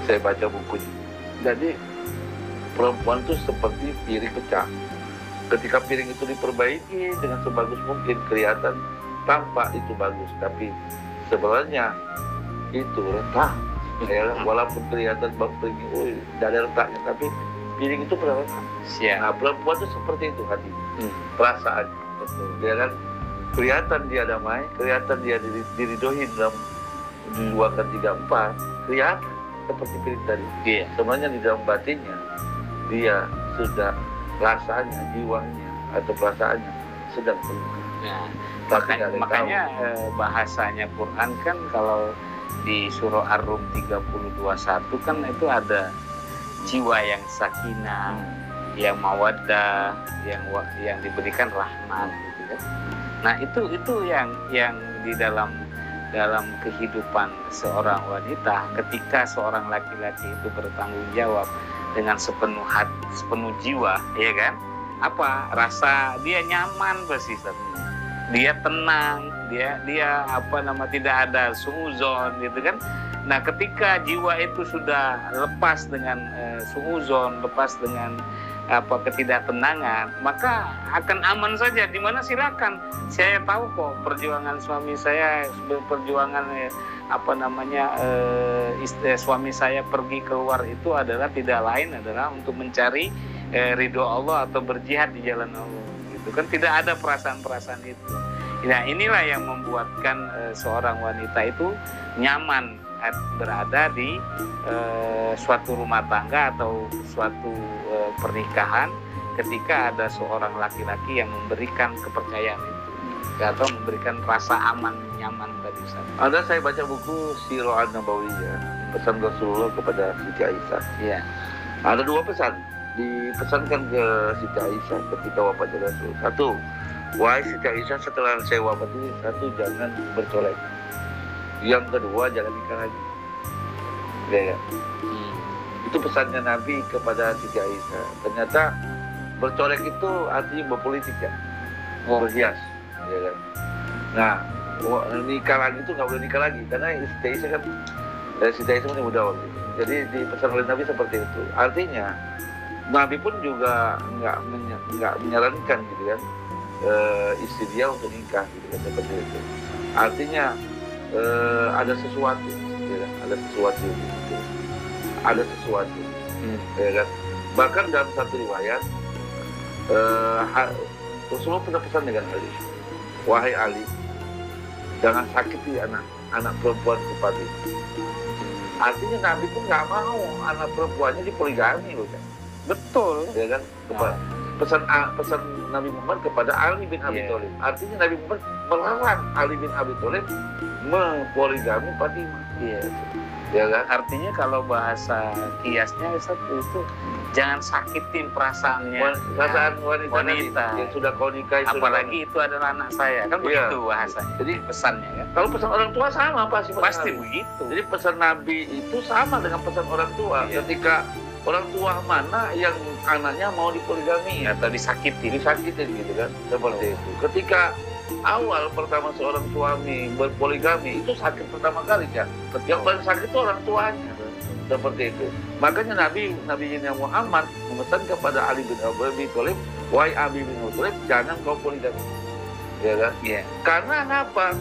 saya baca bukunya. Jadi perempuan itu seperti piring pecah. Ketika piring itu diperbaiki dengan sebagus mungkin, kelihatan tampak itu bagus, tapi sebenarnya itu retak. Ya, walaupun kelihatan piring ada retaknya, tapi piring itu pernah retak. Nah, perempuan itu seperti itu hati, perasaan. Dia kan kelihatan dia damai, kelihatan dia diridhoin dalam di 2, 3, 4, kelihatan seperti piring tadi. Sebenarnya di dalam batinnya dia sudah rasanya, jiwanya atau perasaannya sedang terluka. Makanya bahasanya Quran kan kalau di surah Ar-Rum 30:21 kan itu ada jiwa yang sakinah, yang mawaddah, yang diberikan rahmat gitu kan. Nah, itu yang di dalam kehidupan seorang wanita, ketika seorang laki-laki itu bertanggung jawab dengan sepenuh hati, sepenuh jiwa, ya kan? Apa rasa dia nyaman bersih, dia tenang, dia tidak ada suuzon gitu kan. Nah, ketika jiwa itu sudah lepas dengan suuzon, lepas dengan ketidaktenangan, maka akan aman saja. Di mana silakan. Saya tahu kok perjuangan suami saya, suami saya pergi keluar itu adalah tidak lain adalah untuk mencari ridho Allah atau berjihad di jalan Allah. Gitu kan, tidak ada perasaan-perasaan itu. Nah, inilah yang membuatkan seorang wanita itu nyaman berada di suatu rumah tangga atau suatu pernikahan ketika ada seorang laki-laki yang memberikan kepercayaan itu atau memberikan rasa aman, nyaman tadi. Ada saya baca buku Sirah An-Nabawiyah, pesan Rasulullah kepada Siti Aisyah. Iya. Ada 2 pesan dipesankan ke Siti Aisyah ketika wafatnya Rasul. 1, wahai Siti Aisyah, setelah saya wafat ini, 1, jangan bercolek. Yang kedua, jangan nikah lagi. Ya. Itu pesannya Nabi kepada Siti Aisyah. Ternyata bercolek itu artinya berpolitik ya, berhias. Ya kan? Nah, nikah lagi itu nggak boleh nikah lagi karena Siti Aisyah kan, Siti Aisyah ini muda waktu itu. Jadi dipesan oleh Nabi seperti itu. Artinya Nabi pun juga nggak menyarankan gitu kan istri dia untuk nikah gitu kan, seperti itu. Artinya ada sesuatu, ya kan? Ada sesuatu, gitu. Ada sesuatu, ya kan? Bahkan dalam satu riwayat, Rasulullah pernah pesan dengan Ali, wahai Ali, jangan sakiti anak perempuan kepada. Artinya Nabi pun nggak mau anak perempuannya dipoligami, loh kan? Betul, ya kan? Pesan Nabi Muhammad kepada Ali bin Abi Thalib. Artinya Nabi Muhammad melarang Ali bin Abi Thalib mempoligami Fatimah. Iya. Ya kan? Artinya kalau bahasa kiasnya itu jangan sakitin perasaannya. Perasaan wanita yang sudah kau nikahi. Apalagi itu adalah anak saya. Kan begitu bahasanya. Jadi pesannya kan. Kalau pesan orang tua sama pasti begitu. Jadi pesan Nabi itu sama dengan pesan orang tua. Iya. Ketika orang tua mana yang anaknya mau dipoligami atau disakitin gitu kan, seperti itu. Ketika awal pertama seorang suami berpoligami itu sakit pertama kali kan. Yang paling sakit itu orang tuanya, seperti itu. Makanya Nabi Muhammad memesan kepada Ali bin Abi Thalib, wahai Ali bin Abi Thalib, jangan kau poligami, ya kan? Yeah. Karena apa?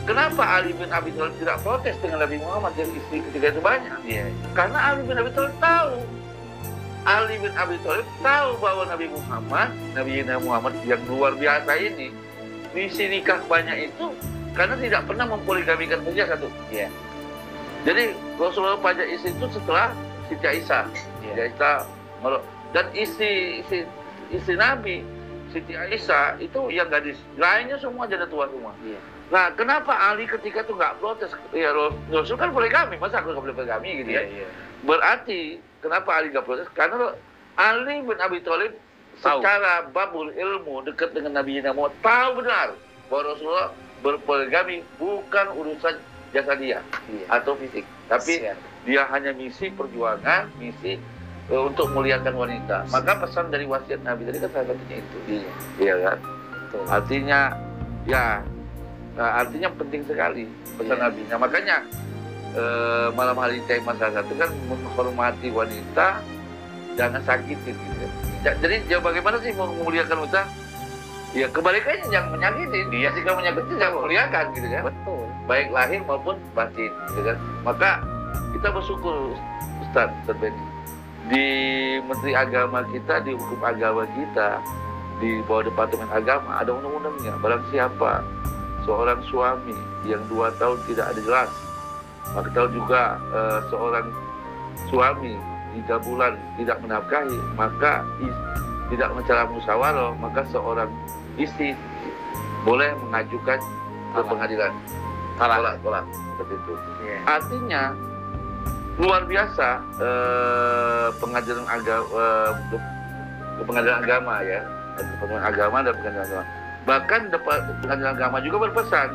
Kenapa Ali bin Abi Thalib tidak protes dengan Nabi Muhammad yang istri ketika itu banyak? Yeah. Karena Ali bin Abi Thalib tahu. Ali bin Abi Thalib tahu bahwa Nabi Muhammad yang luar biasa ini, misi nikah banyak itu karena tidak pernah mempoligamikan saja satu. Iya. Jadi Rasulullah pajak istri itu setelah Siti Aisyah. Siti Aisyah dan istri Nabi Siti Aisyah itu yang gadis, lainnya semua jadi tua semua. Iya. Nah, kenapa Ali ketika itu nggak protes? Ya Rasul kan poligami, masa aku nggak boleh poligami gitu ya? Iya. Berarti kenapa Ali nggak protes? Karena Ali bin Abi Thalib secara babul ilmu dekat dengan Nabi Muhammad tahu benar bahwa Rasulullah berpoligami bukan urusan jasa dia atau fisik, tapi dia hanya misi perjuangan, misi untuk muliakan wanita. Maka pesan dari wasiat Nabi tadi kan salah satunya itu. Iya kan? Betul. Artinya ya, artinya penting sekali pesan Nabi. Nah, makanya malam hari tema salah satu kan menghormati wanita, jangan sakitin gitu. Jadi bagaimana sih memuliakan wanita? Ya kebalikannya, jangan menyakitin. Dia jika menyakitin jangan memuliakan gitu kan. Betul. Baik lahir maupun batin gitu kan. Maka kita bersyukur Ustaz Benny, di Menteri Agama kita, di hukum agama kita, di bawah Departemen Agama ada undang-undangnya. Barang siapa seorang suami yang 2 tahun tidak ada jelas, maka tahu juga seorang suami 3 bulan tidak menafkahi, maka tidak mencara musyawarah, maka seorang istri boleh mengajukan ke pengadilan. Tolak seperti itu. Artinya luar biasa pengadilan agama ya, pengadilan agama dan pengadilan agama. Bahkan pengadilan agama juga berpesan,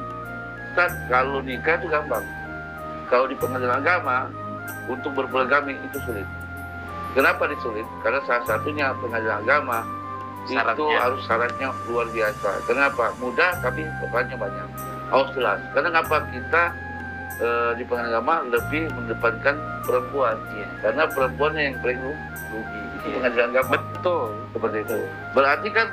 Ustaz, kalau nikah itu gampang, kalau di pengadilan agama untuk berpoligami itu sulit. Kenapa disulit? Karena salah satunya pengadilan agama itu harus syaratnya luar biasa. Kenapa? Mudah tapi bebannya banyak. Harus jelas. Karena kenapa kita di pengadilan agama lebih mendepankan perempuan? Karena perempuannya yang paling rugi. Itu pengadilan agama. Betul. Seperti itu. Berarti kan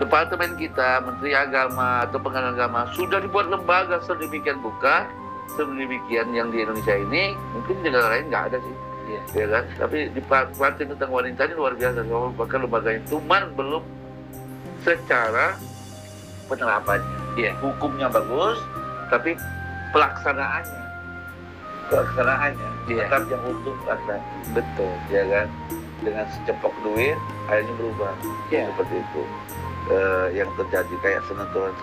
departemen kita, Menteri Agama atau pengadilan agama sudah dibuat lembaga sedemikian rupa, sedemikian yang di Indonesia ini, mungkin di negara lain nggak ada sih. Ya kan? Tapi di Partai tentang wanita ini luar biasa. Bahkan lembaga itu belum secara penerapannya. Hukumnya bagus, tapi pelaksanaannya tetap yang utuh pelaksanaan. Betul, ya kan? Dengan secepok duit, akhirnya berubah. Seperti itu. Yang terjadi kayak sinetron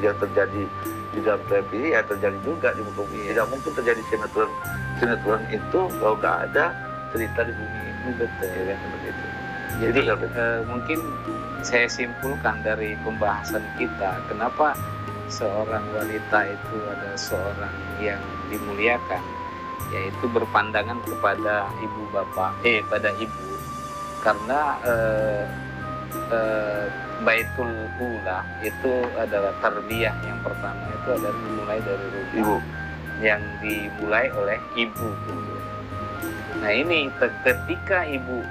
yang terjadi di dalam televisi ya terjadi juga di muka bumi. Tidak mungkin terjadi sinetron itu kalau nggak ada cerita di bumi ini. Betul, ya kan? Seperti itu. Jadi mungkin saya simpulkan dari pembahasan kita, kenapa seorang wanita itu adalah seorang yang dimuliakan, yaitu berpandangan kepada pada ibu, karena Baitul Ula itu adalah tarbiyah yang pertama, itu adalah dimulai dari rumah, yang dimulai oleh ibu. Nah ini ketika ibu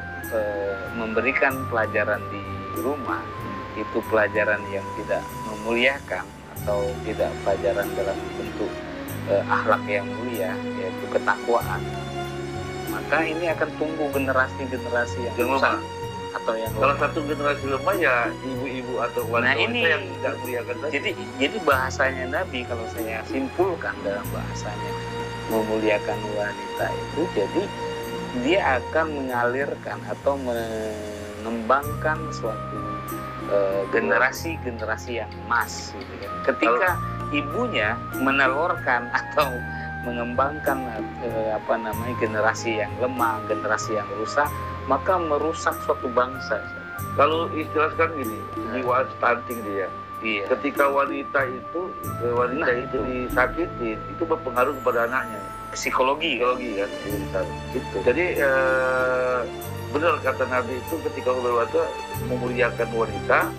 memberikan pelajaran di rumah, itu pelajaran yang tidak memuliakan atau tidak pelajaran dalam bentuk akhlak yang mulia, yaitu ketakwaan, maka ini akan tumbuh generasi-generasi yang rusak atau yang salah satu generasi lemah ya ibu-ibu atau wanita yang tidak muliakan saja. Jadi bahasanya Nabi, kalau saya simpulkan dalam bahasanya memuliakan wanita itu, jadi dia akan mengalirkan atau mengembangkan suatu generasi-generasi yang emas gitu kan. Ketika ibunya menelurkan atau mengembangkan generasi yang lemah, generasi yang rusak, maka merusak suatu bangsa. Kalau istilah sekarang gini, jiwa stunting dia. Ketika wanita itu disakitin, itu berpengaruh kepada anaknya. Psikologi kan. Gitu. Jadi benar kata Nabi itu, ketika berwata memuliakan wanita,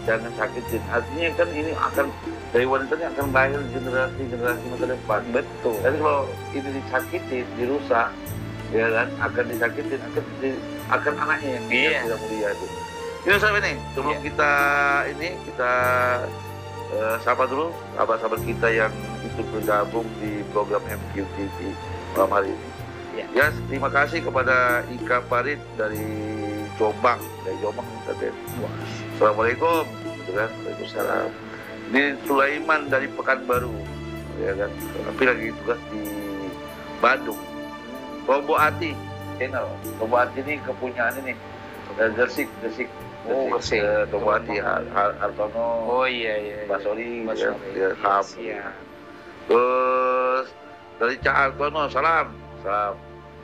jangan sakitin. Artinya kan ini akan dari wanita ini akan lahir generasi masa depan. Betul. Tapi kalau ini disakitin, dirusak, ya kan, akan disakitin, akan anaknya yang tidak mulia itu. Ini sahabat ini, sebelum kita sapa dulu sahabat-sahabat kita yang ikut bergabung di program MQTV malam hari ini. Ya, terima kasih kepada Ika Farid dari Jombang, Assalamualaikum. Waalaikumsalam. Ini Sulaiman dari Pekanbaru, ya kan? Tapi lagi tugas di Bandung. Robo Ati, channel. Robo Ati ini kepunyaan ini Gresik. Oh, Gresik. Robo Ati, Hartono. Oh iya. Basori, Mas ya, Sori. ya, Iya, Ham. siap. Terus dari Cak Hartono, salam,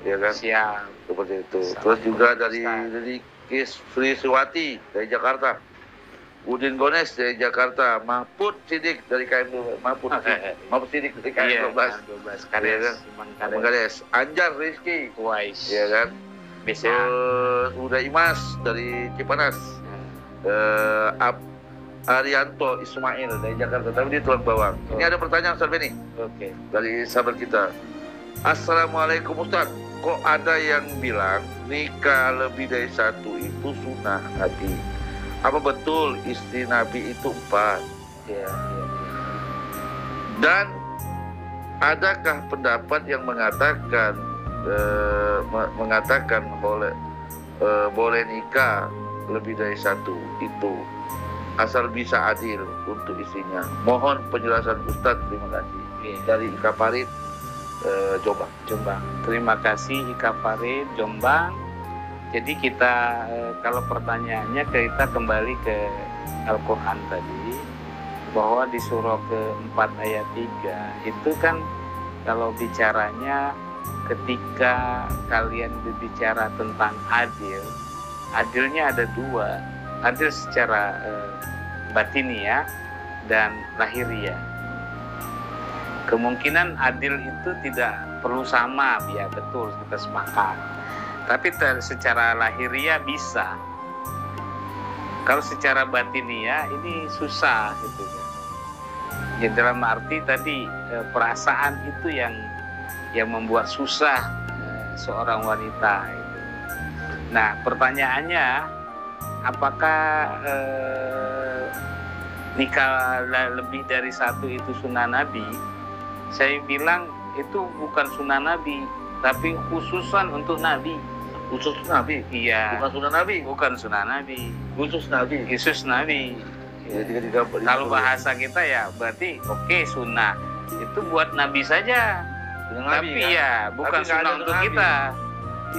ya kan? Siap. Seperti itu. Salam. Terus juga dari Ustaz. Kis Frisiwati dari Jakarta, Udin Gones dari Jakarta, Mahfud Sidik dari KM12, Mahfud Sidik dari Iya, KM12, 12 karya kan? Simon Kades, Anjar Rizky, Wise. ya kan? Bisa. Terus udah Imas dari Cipanas, Arianto Ismail dari Jakarta, tapi dia Tulang Bawang. Ini ada pertanyaan Ustaz Beni Oke. dari sahabat kita. Assalamualaikum Ustaz, kok ada yang bilang nikah lebih dari satu itu sunnah Nabi? Apa betul istri Nabi itu 4? Iya. Dan adakah pendapat yang mengatakan boleh nikah lebih dari satu itu asal bisa adil untuk istrinya? Mohon penjelasan Ustadz, terima kasih. Iya. Dari Ika Farid, Jombang. Terima kasih Ika Farid, Jombang. Jadi kita kalau pertanyaannya kita kembali ke Al-Quran tadi, bahwa di surah ke-4 ayat 3 itu kan kalau bicaranya ketika kalian berbicara tentang adil, adilnya ada 2, adil secara batiniah dan lahiriah. Kemungkinan adil itu tidak perlu sama, ya betul, kita sepakat. Tapi secara lahiriah bisa. Kalau secara batiniah ini susah gitu kan. Ya dalam arti tadi perasaan itu yang membuat susah seorang wanita itu. Nah, pertanyaannya apakah nikah lebih dari satu itu sunnah Nabi? Saya bilang itu bukan sunnah Nabi, tapi khususan untuk Nabi. Khusus Nabi? Iya. Bukan sunnah Nabi? Bukan sunnah Nabi. Khusus Nabi? Khusus Nabi. Ya, kalau bahasa kita ya berarti oke, sunnah itu buat Nabi saja. Tapi kan? ya bukan tapi sunnah untuk Nabi. kita.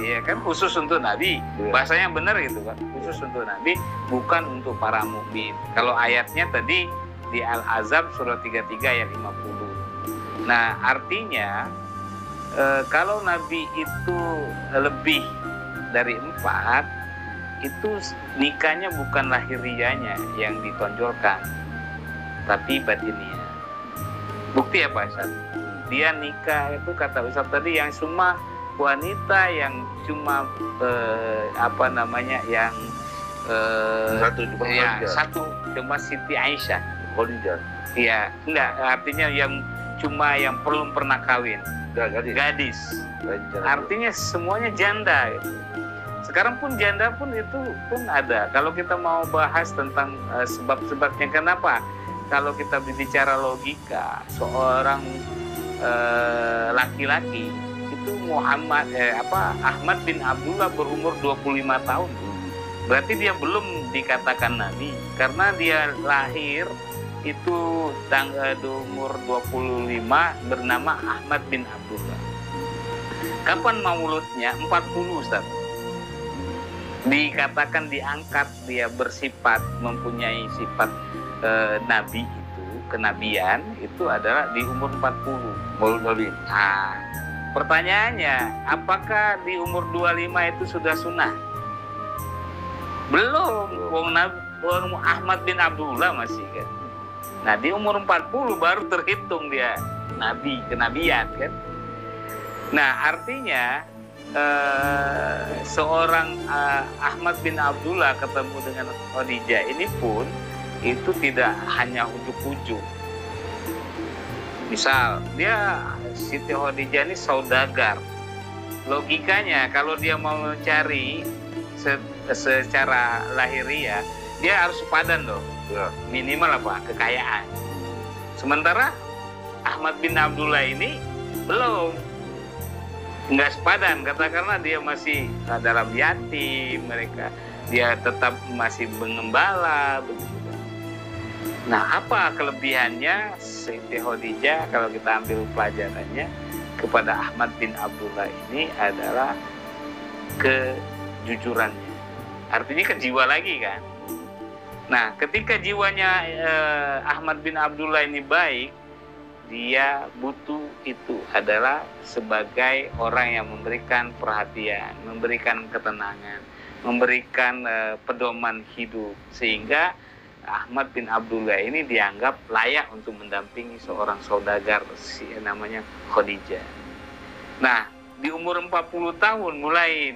Iya kan, khusus untuk Nabi. Ya. Bahasanya benar gitu kan. Khusus untuk Nabi, bukan untuk para mukmin. Kalau ayatnya tadi di Al-Azab surah 33 ayat 50. Nah, artinya kalau Nabi itu lebih dari 4, itu nikahnya bukan lahiriahnya yang ditonjolkan, tapi batiniah. Bukti apa Ustaz? Dia nikah itu kata Ustaz tadi yang cuma wanita yang cuma yang satu cuma Siti Aisyah. Khadijah. Iya, enggak, artinya yang belum pernah kawin. Gadis. Artinya semuanya janda gitu. Sekarang pun janda pun itu pun ada. Kalau kita mau bahas tentang sebab-sebabnya kenapa? Kalau kita berbicara logika, seorang laki-laki itu Ahmad bin Abdullah berumur 25 tahun. Berarti dia belum dikatakan nabi karena dia lahir itu umur 25 bernama Ahmad bin Abdullah. Kapan mauludnya? 40 Ustaz. Dikatakan diangkat dia bersifat mempunyai sifat nabi itu, kenabian itu adalah di umur 40. Maulud Nabi. Nah, pertanyaannya, apakah di umur 25 itu sudah sunnah? Belum. Wong Ahmad bin Abdullah masih kan. Nah, di umur 40 baru terhitung dia nabi, kenabian kan. Nah, artinya seorang Ahmad bin Abdullah ketemu dengan Khadijah ini pun itu tidak hanya ujuk-ujuk. Misal dia Siti Khadijah ini saudagar. Logikanya kalau dia mau mencari secara lahiriah, dia harus sepadan loh. Ya. Minimal apa? Kekayaan. Sementara Ahmad bin Abdullah ini belum, nggak sepadan, karena dia masih dalam yatim, dia tetap masih mengembala begitu. Nah, apa kelebihannya Siti Khadijah kalau kita ambil pelajarannya kepada Ahmad bin Abdullah ini adalah kejujurannya. Artinya ke jiwa lagi kan. Nah, ketika jiwanya Ahmad bin Abdullah ini baik, dia butuh itu adalah sebagai orang yang memberikan perhatian, memberikan ketenangan, memberikan pedoman hidup, sehingga Ahmad bin Abdullah ini dianggap layak untuk mendampingi seorang saudagar namanya Khadijah. Nah, di umur 40 tahun mulai,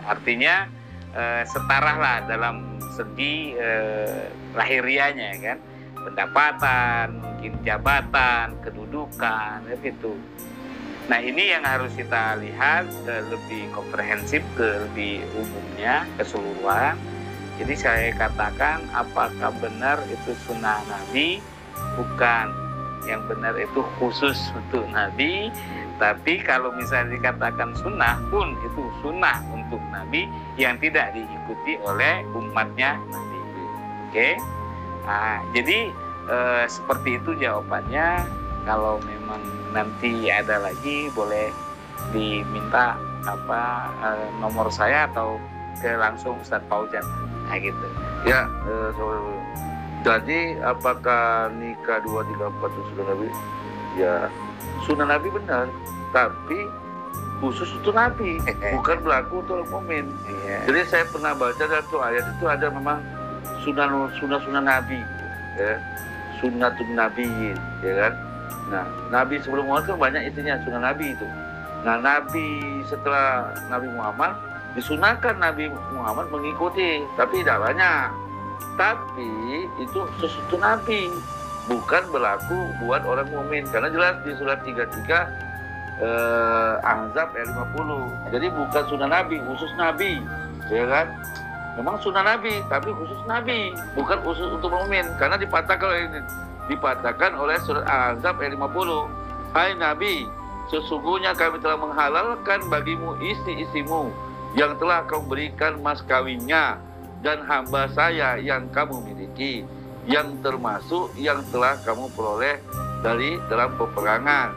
artinya setara lah dalam segi lahirianya kan, pendapatan, mungkin jabatan, kedudukan, gitu. Nah, ini yang harus kita lihat lebih komprehensif, lebih umumnya, keseluruhan. Jadi saya katakan apakah benar itu sunnah Nabi? Bukan. Yang benar itu khusus untuk Nabi. Tapi kalau misalnya dikatakan sunnah pun itu sunnah untuk Nabi yang tidak diikuti oleh umatnya Nabi. Oke? Nah, jadi seperti itu jawabannya. Kalau memang nanti ada lagi boleh diminta nomor saya atau ke langsung Ustadz Fauzan. Nah, gitu. Ya, jadi apakah nikah 2, 3, 4 itu sunnah Nabi? Ya, sunnah Nabi benar, tapi khusus untuk Nabi, bukan berlaku untuk orang mukmin. Iya. Jadi saya pernah baca satu ayat itu ada memang sunnah Nabi, ya, sunnatun Nabiyyin, ya kan? Nah, Nabi sebelum Muhammad kan banyak isinya sunnah Nabi itu. Nah, Nabi setelah Nabi Muhammad disunahkan Nabi Muhammad mengikuti, tapi tidak banyak. Tapi itu sesuatu Nabi, bukan berlaku buat orang mukmin. Karena jelas di surat 33 Ahzab ayat 50. Jadi bukan sunnah Nabi, khusus Nabi, ya kan? Memang sunnah Nabi, tapi khusus Nabi, bukan khusus untuk mukmin. Karena dipatahkan oleh surat Ahzab ayat 50. Hai Nabi, sesungguhnya kami telah menghalalkan bagimu istri-istrimu yang telah kau berikan mas kawinnya, dan hamba saya yang kamu miliki, yang termasuk yang telah kamu peroleh dalam peperangan,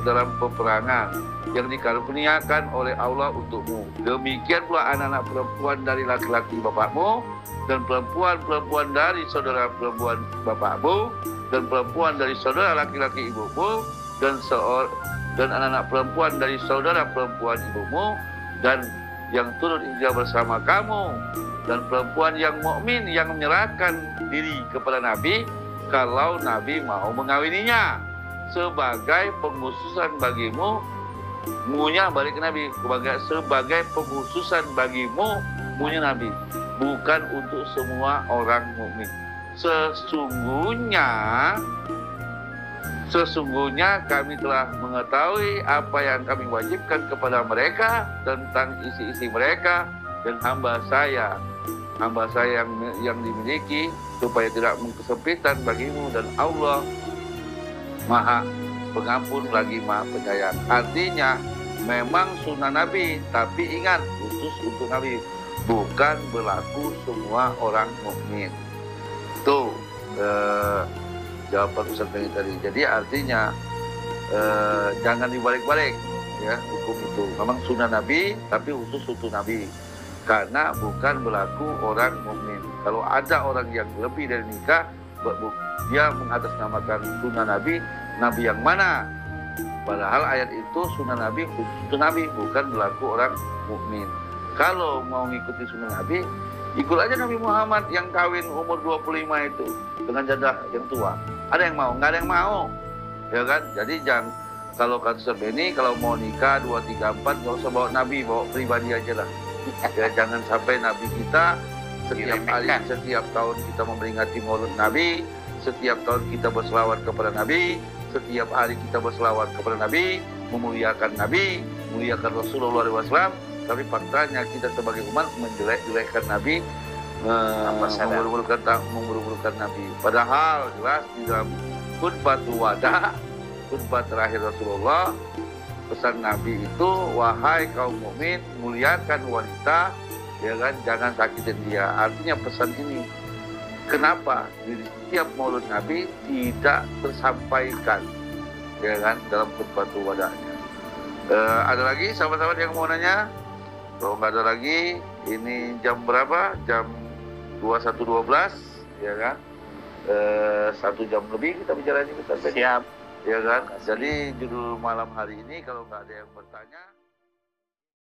dalam peperangan yang dikaruniakan oleh Allah untukmu. Demikian pula anak-anak perempuan dari laki-laki bapakmu, dan perempuan-perempuan dari saudara perempuan bapakmu, dan perempuan dari saudara laki-laki ibumu, dan anak-anak perempuan dari saudara perempuan ibumu, dan yang turut hijrah bersama kamu, dan perempuan yang mukmin yang menyerahkan diri kepada Nabi kalau Nabi mau mengawininya, sebagai penghususan bagimu, munya balik ke Nabi, sebagai penghususan bagimu, munya Nabi, bukan untuk semua orang mukmin. Sesungguhnya kami telah mengetahui apa yang kami wajibkan kepada mereka tentang isi-isi mereka, dan hamba saya yang dimiliki, supaya tidak kesempitan bagimu, dan Allah Maha Pengampun lagi Maha Penyayang. Artinya memang sunnah Nabi, tapi ingat khusus untuk Nabi, bukan berlaku semua orang mukmin. Tuh jawaban Ustaz Benny tadi. Jadi artinya jangan dibalik-balik ya hukum itu. Memang sunnah Nabi tapi khusus untuk Nabi, karena bukan berlaku orang mukmin. Kalau ada orang yang lebih dari nikah, dia mengatasnamakan sunnah Nabi, Nabi yang mana? Padahal ayat itu sunnah Nabi khusus untuk Nabi, bukan berlaku orang mukmin. Kalau mau ngikuti sunnah Nabi, ikut aja Nabi Muhammad yang kawin umur 25 itu dengan janda yang tua. Ada yang mau? Nggak ada yang mau, ya kan? Jadi kalau kata Ustaz Benny, kalau mau nikah 2, 3, 4, nggak usah bawa Nabi, bawa pribadi aja lah. Ya, jangan sampai Nabi kita setiap tahun kita memperingati Maulid Nabi, setiap tahun kita berselawat kepada Nabi, setiap hari kita berselawat kepada Nabi, memuliakan Nabi, memuliakan Rasulullah SAW, tapi faktanya kita sebagai umat menjelek-jelekkan Nabi, memburuk-burukkan Nabi. Padahal jelas di dalam khutbatul wada, khutbah terakhir Rasulullah, pesan Nabi itu, wahai kaum mukmin, muliakan wanita ya kan, jangan sakitin dia. Artinya pesan ini, kenapa di setiap Maulid Nabi tidak tersampaikan, ya kan, dalam khutbatul wada'nya. Ada lagi sahabat-sahabat yang mau nanya? Kalau nggak ada lagi, ini jam berapa? Jam 21.12, ya kan? 1 jam lebih kita bicara ini, Ustaz. Siap. Ya kan? Jadi judul malam hari ini kalau nggak ada yang bertanya.